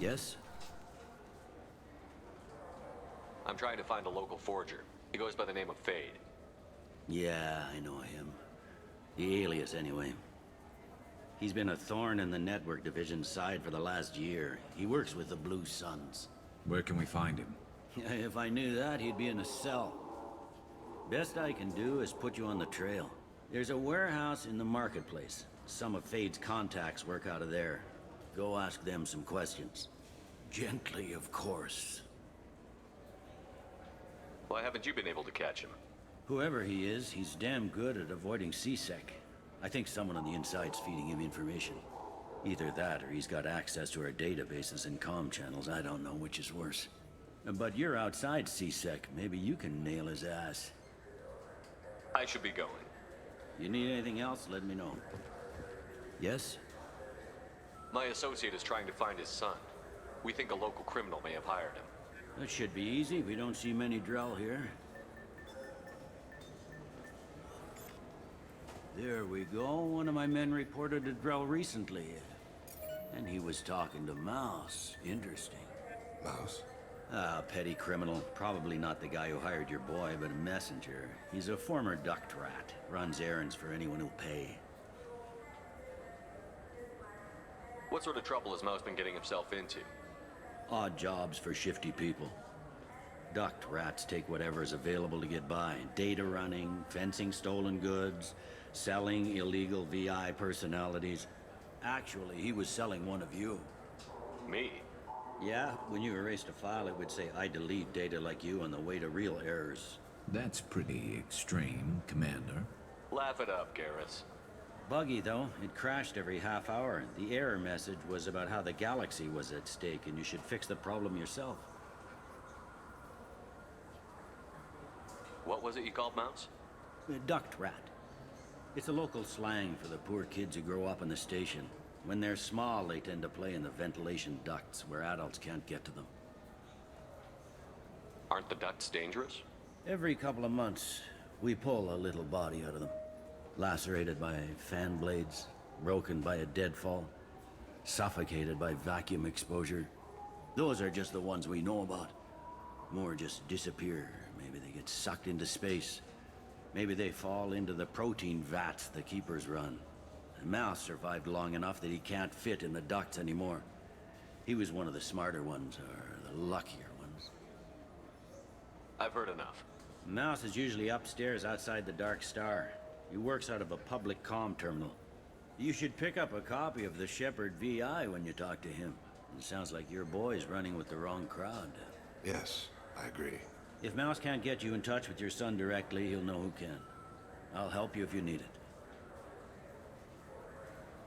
Yes? I'm trying to find a local forger. He goes by the name of Fade. Yeah, I know him. The alias, anyway. He's been a thorn in the network division's side for the last year. He works with the Blue Suns. Where can we find him? If I knew that, he'd be in a cell. Best I can do is put you on the trail. There's a warehouse in the marketplace. Some of Fade's contacts work out of there. Go ask them some questions. Gently, of course. Why haven't you been able to catch him? Whoever he is, he's damn good at avoiding CSEC. I think someone on the inside's feeding him information. Either that, or he's got access to our databases and comm channels. I don't know which is worse. But you're outside CSEC. Maybe you can nail his ass. I should be going. You need anything else, let me know. Yes? My associate is trying to find his son. We think a local criminal may have hired him. That should be easy. We don't see many Drell here. There we go. One of my men reported to Drell recently. And he was talking to Mouse. Interesting. Mouse? Ah, petty criminal. Probably not the guy who hired your boy, but a messenger. He's a former duct rat. Runs errands for anyone who'll pay. What sort of trouble has Mouse been getting himself into? Odd jobs for shifty people. Duct rats take whatever's available to get by. Data running, fencing stolen goods, selling illegal VI personalities. Actually, he was selling one of you. Me? Yeah, when you erased a file, it would say, I delete data like you on the way to real errors. That's pretty extreme, Commander. Laugh it up, Garrus. Buggy, though. It crashed every half hour. The error message was about how the galaxy was at stake, and you should fix the problem yourself. What was it you called Mouse? A duct rat. It's a local slang for the poor kids who grow up in the station. When they're small, they tend to play in the ventilation ducts where adults can't get to them. Aren't the ducts dangerous? Every couple of months, we pull a little body out of them. Lacerated by fan blades, broken by a deadfall, suffocated by vacuum exposure. Those are just the ones we know about. More just disappear. Maybe they get sucked into space. Maybe they fall into the protein vats the Keepers run. And Mouse survived long enough that he can't fit in the ducts anymore. He was one of the smarter ones, or the luckier ones. I've heard enough. Mouse is usually upstairs outside the Dark Star. He works out of a public comm terminal. You should pick up a copy of the Shepherd VI when you talk to him. It sounds like your boy's running with the wrong crowd. Yes, I agree. If Mouse can't get you in touch with your son directly, he'll know who can. I'll help you if you need it.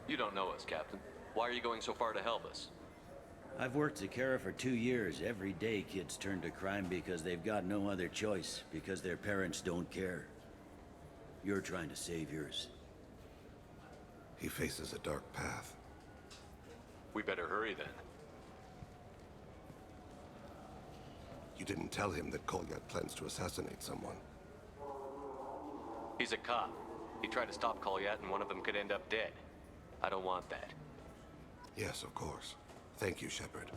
You don't know us, Captain. Why are you going so far to help us? I've worked Zakera for 2 years. Every day kids turn to crime because they've got no other choice, because their parents don't care. You're trying to save yours. He faces a dark path. We better hurry then. You didn't tell him that Kolyat plans to assassinate someone. He's a cop. He tried to stop Kolyat and one of them could end up dead. I don't want that. Yes, of course. Thank you, Shepard.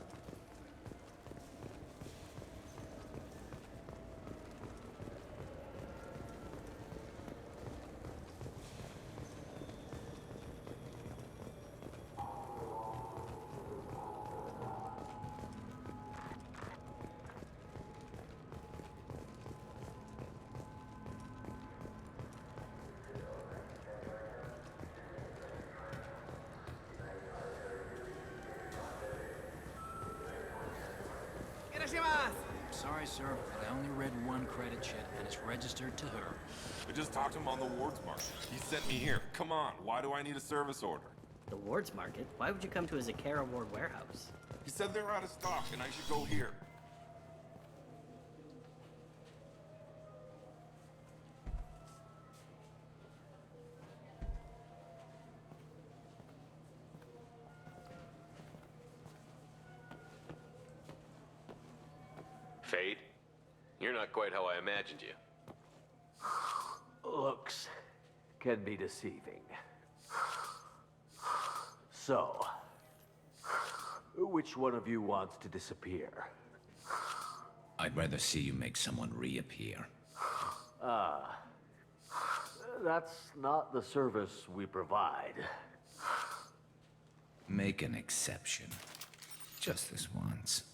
Sorry, sir, but I only read one credit sheet, and it's registered to her. I just talked to him on the Wards Market. He sent me here. Come on, why do I need a service order? The Wards Market? Why would you come to a Zakera Ward warehouse? He said they're out of stock and I should go here. Fade? You're not quite how I imagined you. Looks can be deceiving. So, which one of you wants to disappear? I'd rather see you make someone reappear. That's not the service we provide. Make an exception. Just this once.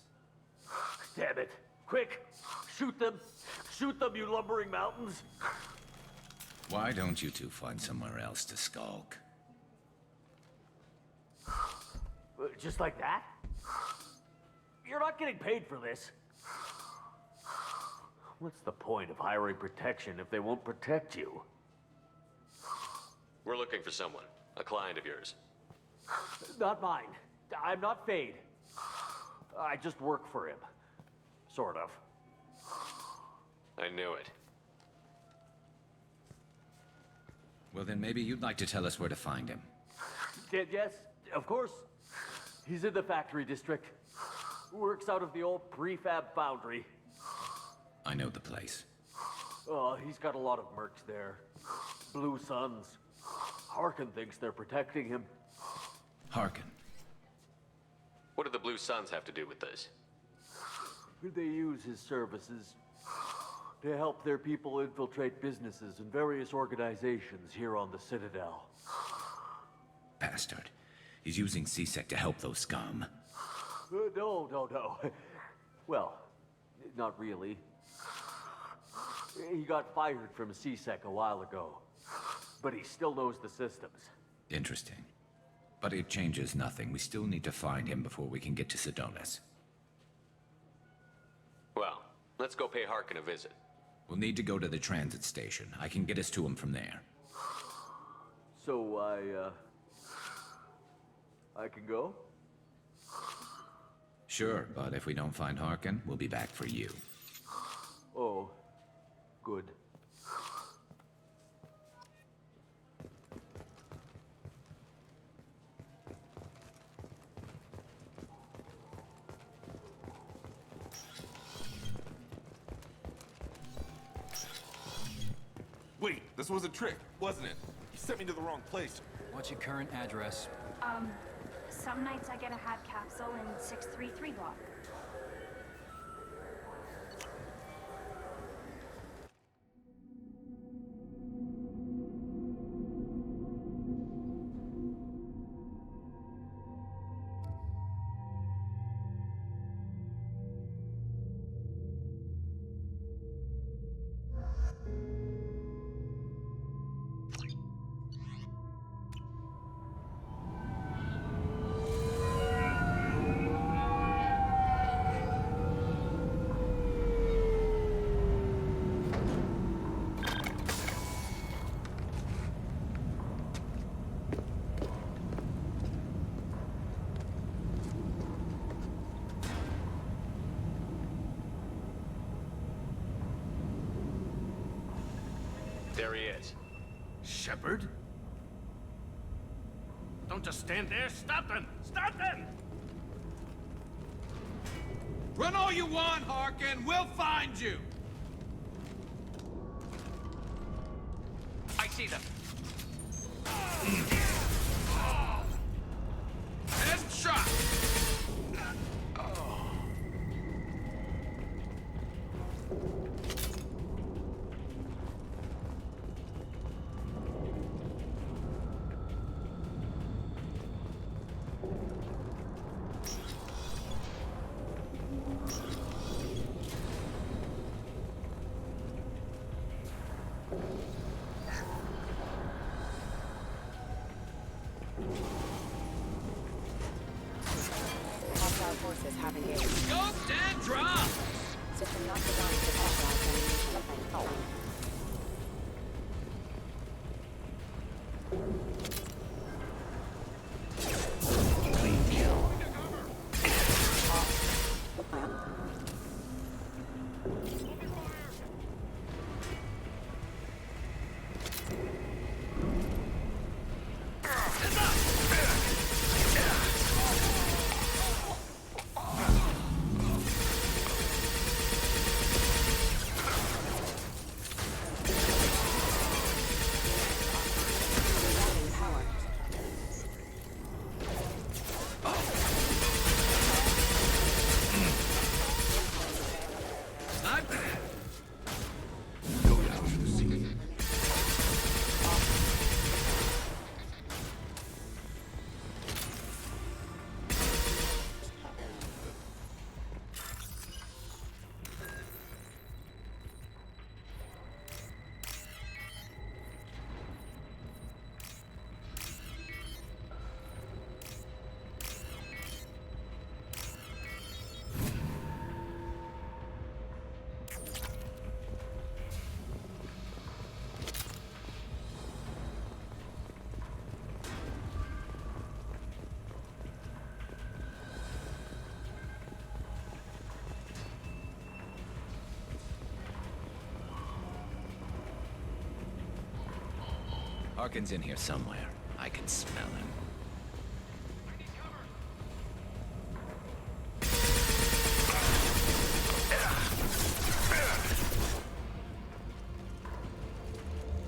Damn it. Quick! Shoot them! Shoot them, you lumbering mountains! Why don't you two find somewhere else to skulk? Just like that? You're not getting paid for this. What's the point of hiring protection if they won't protect you? We're looking for someone. A client of yours. Not mine. I'm not Fade. I just work for him. Sort of. I knew it. Well, then maybe you'd like to tell us where to find him. Yes, of course. He's in the factory district. Works out of the old prefab foundry. I know the place. Oh, he's got a lot of mercs there. Blue Suns. Harkin thinks they're protecting him. Harkin. What do the Blue Suns have to do with this? They use his services to help their people infiltrate businesses and various organizations here on the Citadel. Bastard. He's using CSEC to help those scum. No. Well, not really. He got fired from CSEC a while ago, but he still knows the systems. Interesting. But it changes nothing. We still need to find him before we can get to Sedonis. Well, let's go pay Harkin a visit. We'll need to go to the transit station. I can get us to him from there. So I can go? Sure, but if we don't find Harkin, we'll be back for you. Oh, good. Wait, this was a trick, wasn't it? You sent me to the wrong place. What's your current address? Some nights I get a hat capsule in 633 block. There he is. Shepard? Don't just stand there. Stop them! Stop them! Run all you want, Harkin. We'll find you. I see them. Headshot! Forces have engaged. Scoped and dropped! System not designed to neutralize enemy. Clean kill. Harkin's in here somewhere. I can smell him.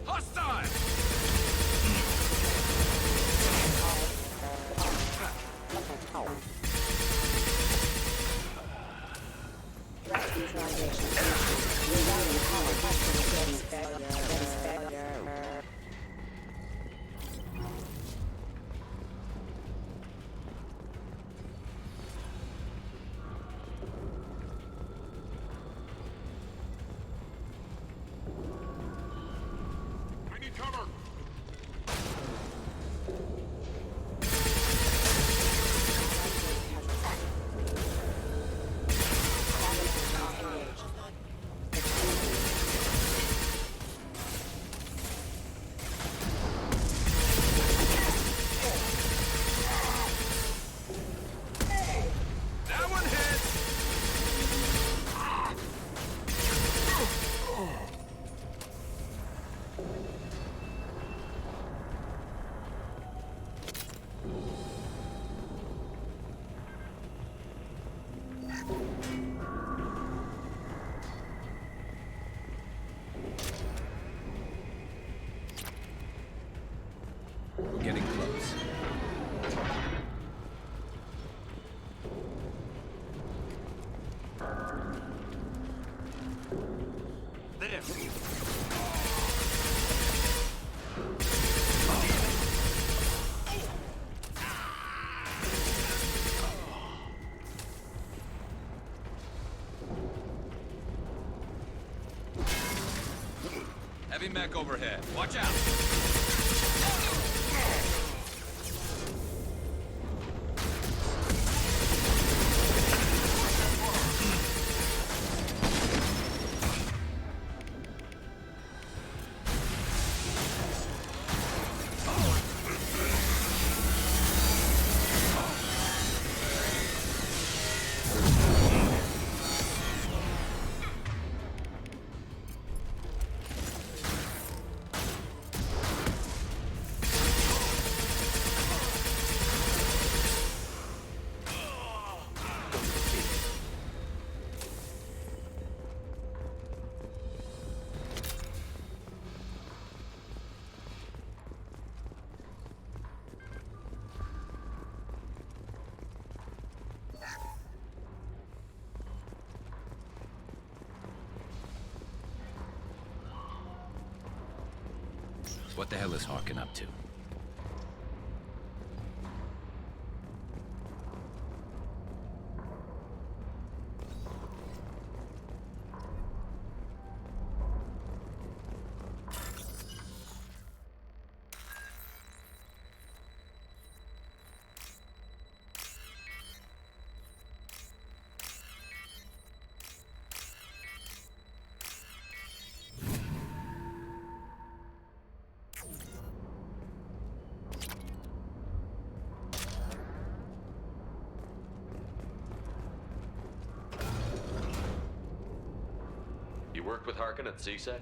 Hostile! I need cover! That one hit! We're getting close. There. Heavy mech overhead. Watch out! What the hell is Harkin up to? You worked with Harkin at CSEC?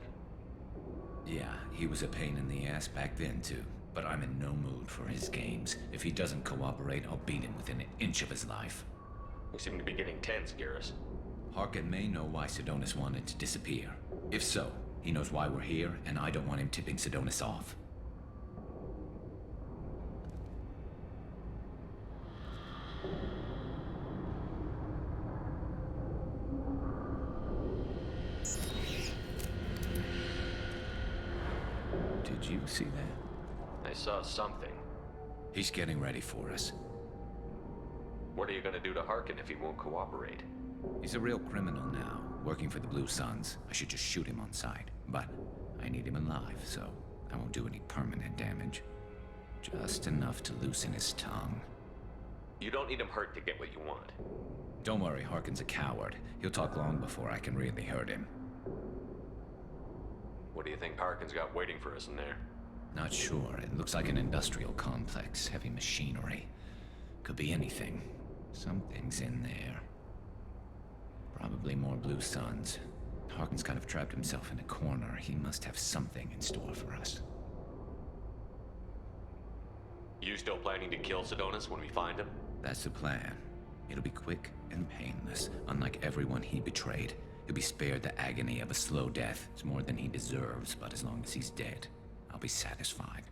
Yeah, he was a pain in the ass back then, too. But I'm in no mood for his games. If he doesn't cooperate, I'll beat him within an inch of his life. We seem to be getting tense, Garrus. Harkin may know why Sidonis wanted to disappear. If so, he knows why we're here, and I don't want him tipping Sidonis off. Did you see that? I saw something. He's getting ready for us. What are you gonna do to Harkin if he won't cooperate? He's a real criminal now, working for the Blue Suns. I should just shoot him on sight. But I need him alive, so I won't do any permanent damage. Just enough to loosen his tongue. You don't need him hurt to get what you want. Don't worry, Harkin's a coward. He'll talk long before I can really hurt him. What do you think Harkin's got waiting for us in there? Not sure. It looks like an industrial complex. Heavy machinery. Could be anything. Something's in there. Probably more Blue Suns. Harkin's kind of trapped himself in a corner. He must have something in store for us. You still planning to kill Sedonis when we find him? That's the plan. It'll be quick and painless. Unlike everyone he betrayed, he'll be spared the agony of a slow death. It's more than he deserves, but as long as he's dead, I'll be satisfied.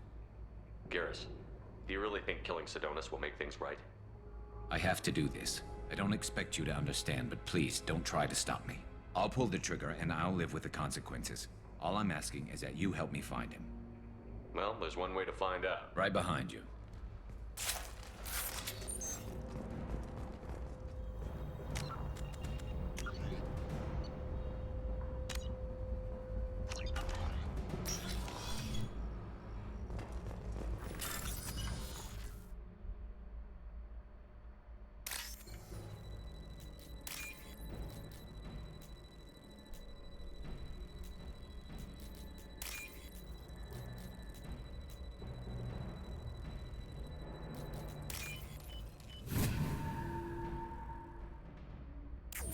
Garrus, do you really think killing Sedonis will make things right? I have to do this. I don't expect you to understand, but please don't try to stop me. I'll pull the trigger and I'll live with the consequences. All I'm asking is that you help me find him. Well, there's one way to find out. Right behind you.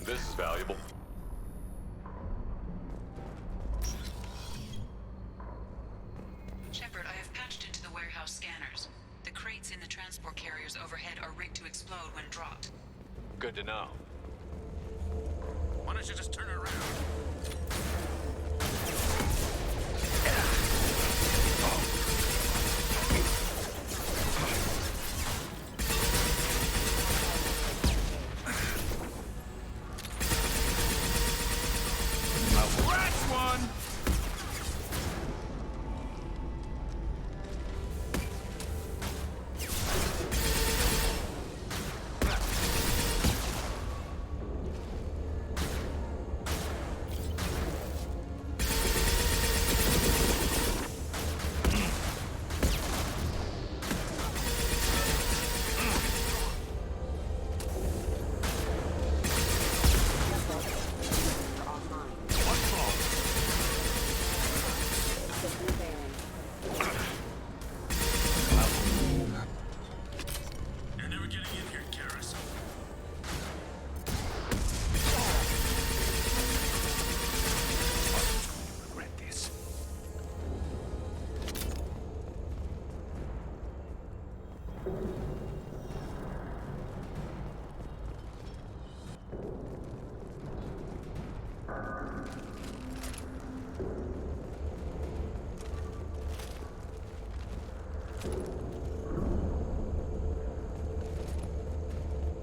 This is valuable. Shepard, I have patched into the warehouse scanners. The crates in the transport carriers overhead are rigged to explode when dropped. Good to know. Why don't you just turn around?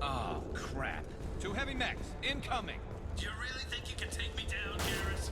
Oh, crap. Two heavy mechs, incoming. Do you really think you can take me down, Garrus?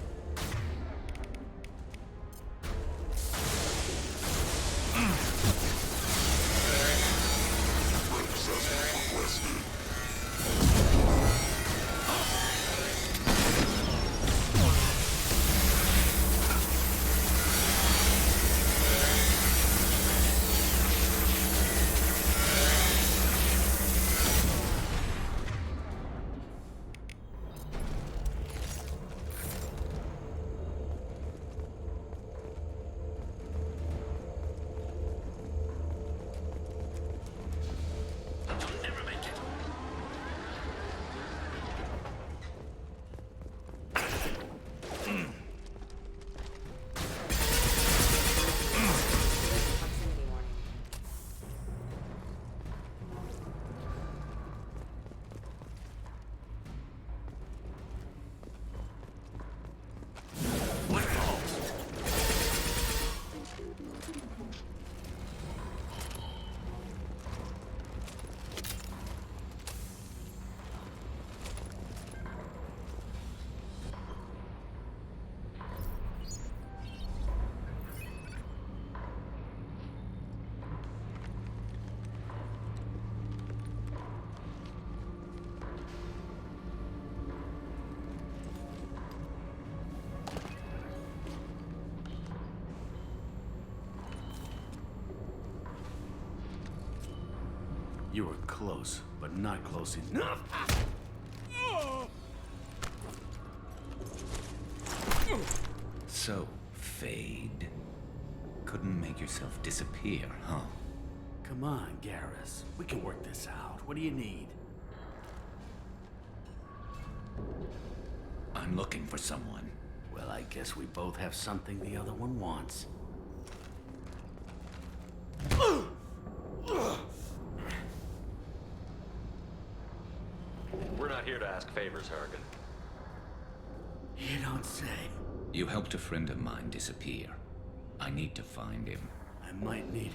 You were close, but not close enough. So, Fade. Couldn't make yourself disappear, huh? Come on, Garrus. We can work this out. What do you need? I'm looking for someone. Well, I guess we both have something the other one wants. favors, Harkin. You don't say. You helped a friend of mine disappear. I need to find him. I might need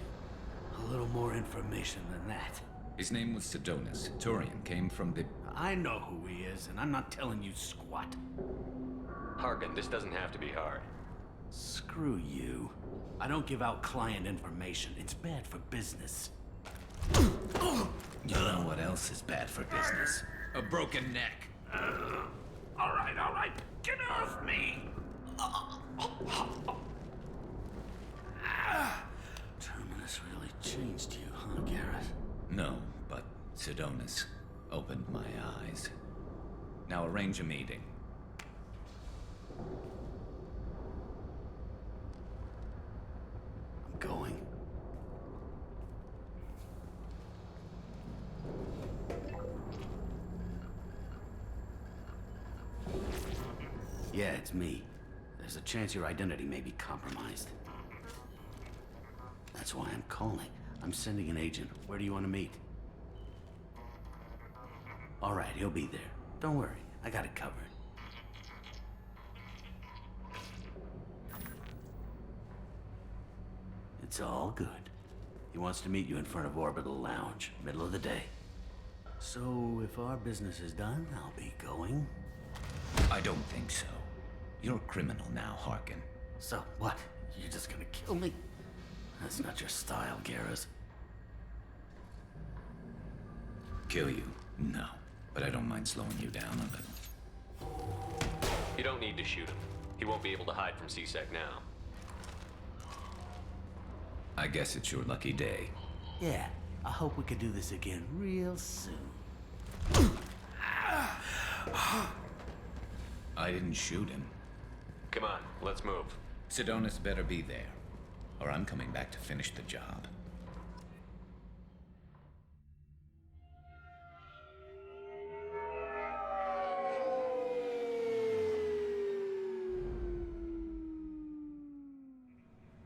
a little more information than that. His name was Sedonis. Turian came from the... I know who he is, and I'm not telling you squat. Harkin, this doesn't have to be hard. Screw you. I don't give out client information. It's bad for business. You know what else is bad for business? A broken neck. All right. Get off me! Terminus really changed you, huh, Garrett? No, but Sedonis opened my eyes. Now arrange a meeting. I'm going. Yeah, it's me. There's a chance your identity may be compromised. That's why I'm calling. I'm sending an agent. Where do you want to meet? All right, he'll be there. Don't worry, I got it covered. It's all good. He wants to meet you in front of Orbital Lounge, middle of the day. So, if our business is done, I'll be going. I don't think so. You're a criminal now, Harkin. So, what? You're just gonna kill me? That's not your style, Garrus. Kill you? No. But I don't mind slowing you down a little. You don't need to shoot him. He won't be able to hide from C-Sec now. I guess it's your lucky day. Yeah, I hope we could do this again real soon. I didn't shoot him. Come on, let's move. Sedonis better be there, or I'm coming back to finish the job.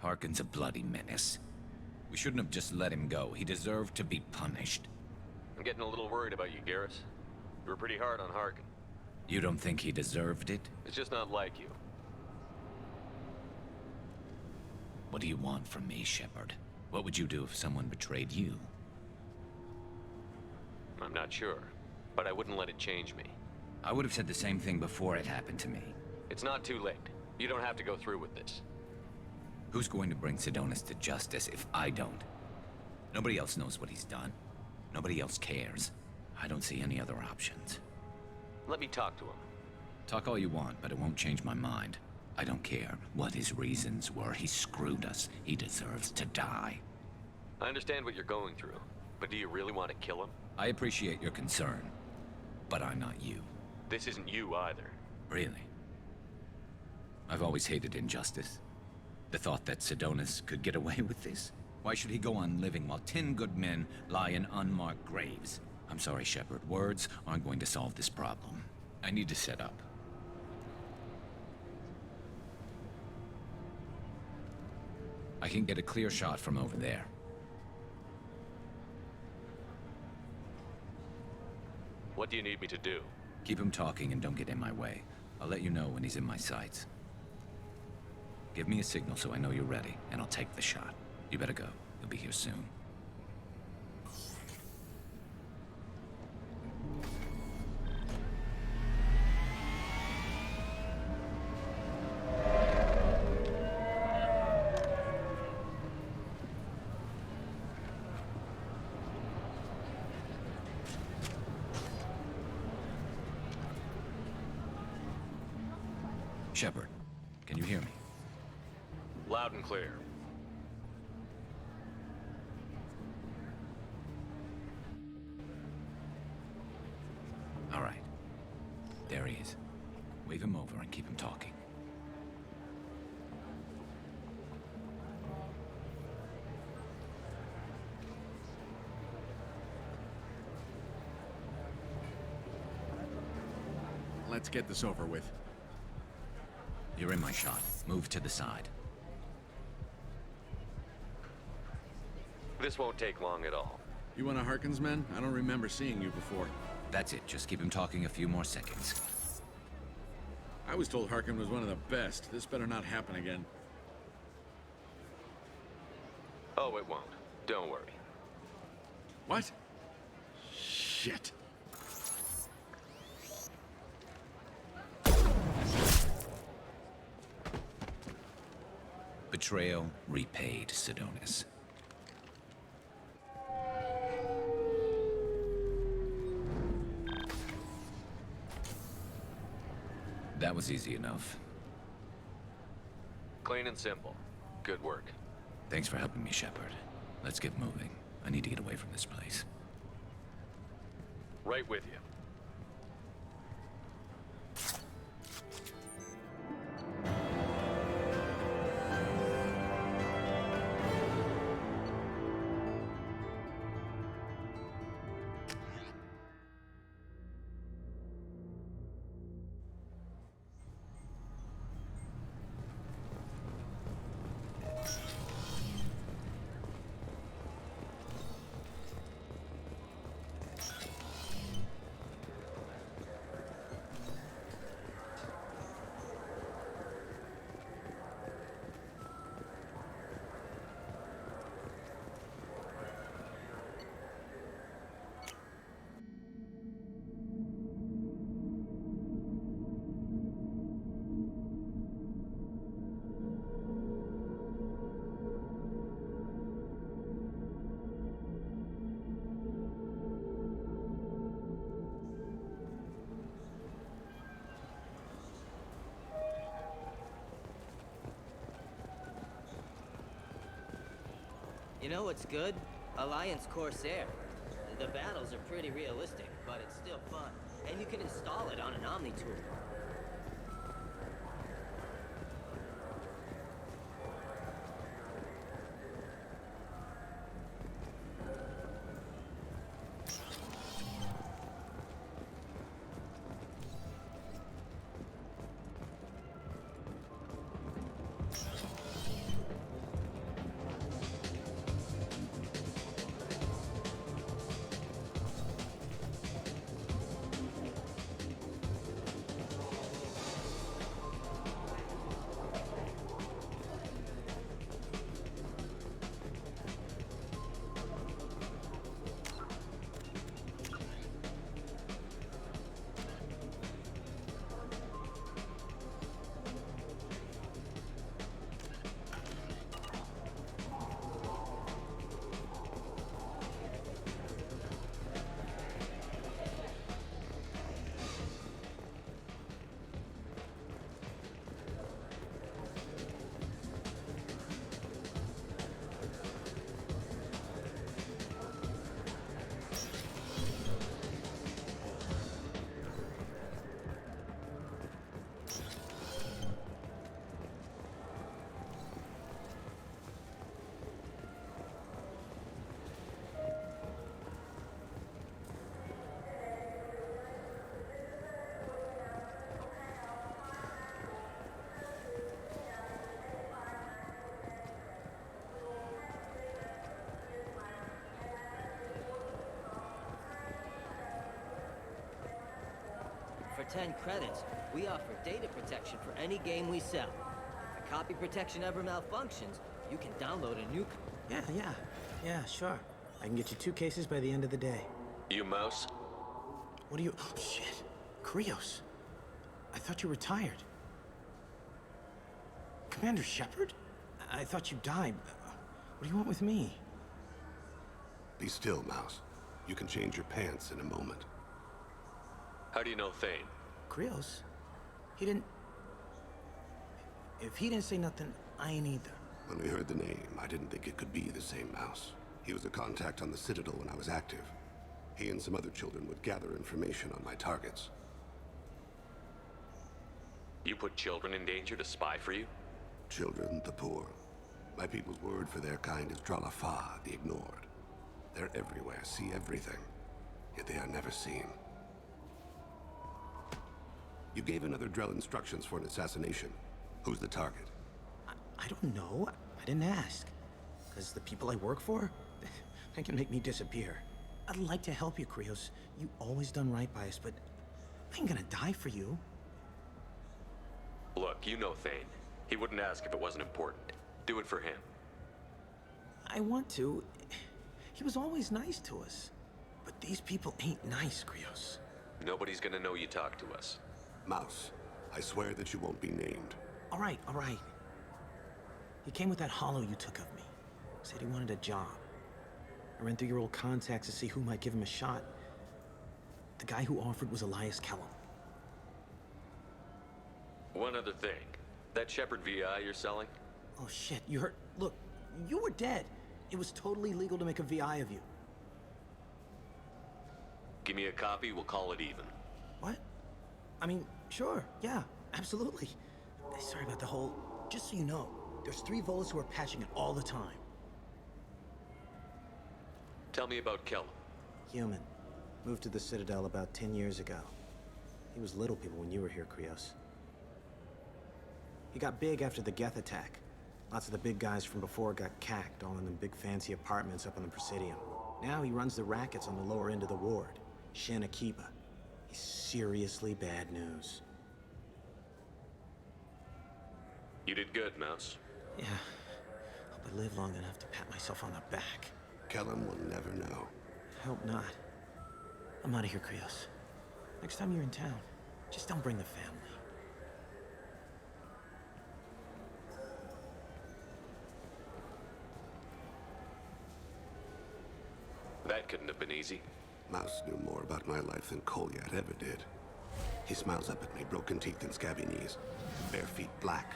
Harkin's a bloody menace. We shouldn't have just let him go. He deserved to be punished. I'm getting a little worried about you, Garrus. You were pretty hard on Harkin. You don't think he deserved it? It's just not like you. What do you want from me, Shepard? What would you do if someone betrayed you? I'm not sure, but I wouldn't let it change me. I would have said the same thing before it happened to me. It's not too late. You don't have to go through with this. Who's going to bring Sedonis to justice if I don't? Nobody else knows what he's done. Nobody else cares. I don't see any other options. Let me talk to him. Talk all you want, but it won't change my mind. I don't care what his reasons were. He screwed us. He deserves to die. I understand what you're going through, but do you really want to kill him? I appreciate your concern, but I'm not you. This isn't you either. Really? I've always hated injustice. The thought that Sedonis could get away with this? Why should he go on living while 10 good men lie in unmarked graves? I'm sorry, Shepard. Words aren't going to solve this problem. I need to set up. I can get a clear shot from over there. What do you need me to do? Keep him talking and don't get in my way. I'll let you know when he's in my sights. Give me a signal so I know you're ready, and I'll take the shot. You better go. He'll be here soon. Shepard, can you hear me? Loud and clear. All right. There he is. Wave him over and keep him talking. Let's get this over with. You're in my shot. Move to the side. This won't take long at all. You one of Harkin's men? I don't remember seeing you before. That's it. Just keep him talking a few more seconds. I was told Harkin was one of the best. This better not happen again. Oh, it won't. Don't worry. What? Shit. Betrayal repaid, Sidonis. That was easy enough. Clean and simple. Good work. Thanks for helping me, Shepard. Let's get moving. I need to get away from this place. Right with you. You know what's good? Alliance Corsair. The battles are pretty realistic, but it's still fun. And you can install it on an Omni tool. For 10 credits, we offer data protection for any game we sell. If copy protection ever malfunctions, you can download a new... Yeah, sure. I can get you 2 cases by the end of the day. You mouse? What are you... Oh, shit. Krios. I thought you retired. Commander Shepard? I thought you died. What do you want with me? Be still, Mouse. You can change your pants in a moment. How do you know Thane? Krios? He didn't... If he didn't say nothing, I ain't either. When we heard the name, I didn't think it could be the same Mouse. He was a contact on the Citadel when I was active. He and some other children would gather information on my targets. You put children in danger to spy for you? Children, the poor. My people's word for their kind is Dralafa, the ignored. They're everywhere, see everything. Yet they are never seen. You gave another Drell instructions for an assassination. Who's the target? I don't know. I didn't ask. Because the people I work for, they can make me disappear. I'd like to help you, Krios. You always done right by us, but I ain't gonna die for you. Look, you know Thane. He wouldn't ask if it wasn't important. Do it for him. I want to. He was always nice to us. But these people ain't nice, Krios. Nobody's gonna know you talk to us. Mouse, I swear that you won't be named. All right, all right. He came with that hollow you took of me. Said he wanted a job. I ran through your old contacts to see who might give him a shot. The guy who offered was Elias Kellum. One other thing. That Shepard VI you're selling? Oh shit, you heard? Look, you were dead. It was totally legal to make a VI of you. Give me a copy, we'll call it even. What? I mean, sure, yeah, absolutely. Sorry about the whole... Just so you know, there's 3 Volus who are patching it all the time. Tell me about Kellum. Human. Moved to the Citadel about 10 years ago. He was little people when you were here, Krios. He got big after the Geth attack. Lots of the big guys from before got cacked, all in them big fancy apartments up on the Presidium. Now he runs the rackets on the lower end of the ward, Shin Akiba. He's seriously bad news. You did good, Mouse. Yeah. Hope I live long enough to pat myself on the back. Kellum will never know. Hope not. I'm out of here, Krios. Next time you're in town, just don't bring the family. That couldn't have been easy. Mouse knew more about my life than Kolyat ever did. He smiles up at me, broken teeth and scabby knees. Bare feet black.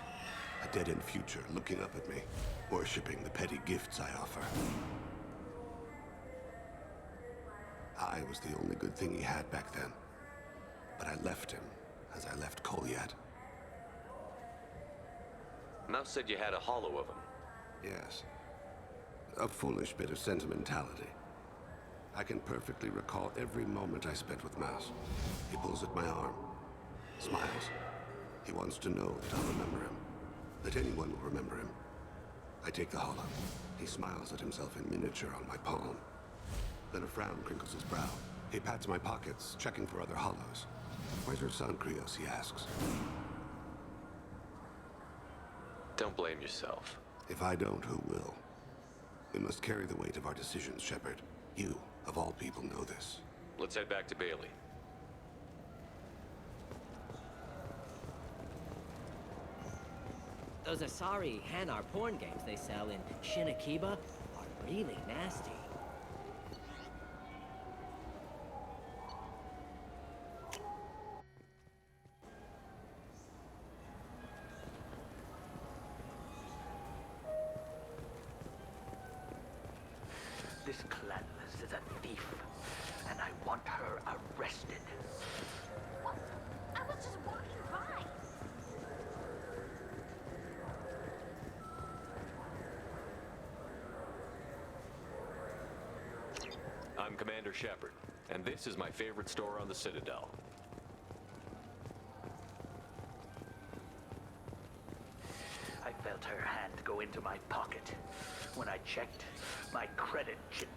A dead-end future looking up at me, worshipping the petty gifts I offer. I was the only good thing he had back then. But I left him, as I left Kolyat. Mouse said you had a hollow of him. Yes. A foolish bit of sentimentality. I can perfectly recall every moment I spent with Mouse. He pulls at my arm, smiles. He wants to know that I'll remember him, that anyone will remember him. I take the hollow. He smiles at himself in miniature on my palm. Then a frown crinkles his brow. He pats my pockets, checking for other hollows. Where's your son, Krios, he asks. Don't blame yourself. If I don't, who will? We must carry the weight of our decisions, Shepard. You, of all people, know this. Let's head back to Bailey. Those Asari Hanar porn games they sell in Shin Akiba are really nasty. This Clanless is a thief, and I want her arrested. What? I was just walking by. I'm Commander Shepard, and this is my favorite store on the Citadel. I felt her hand go into my pocket. When I checked, my credit chip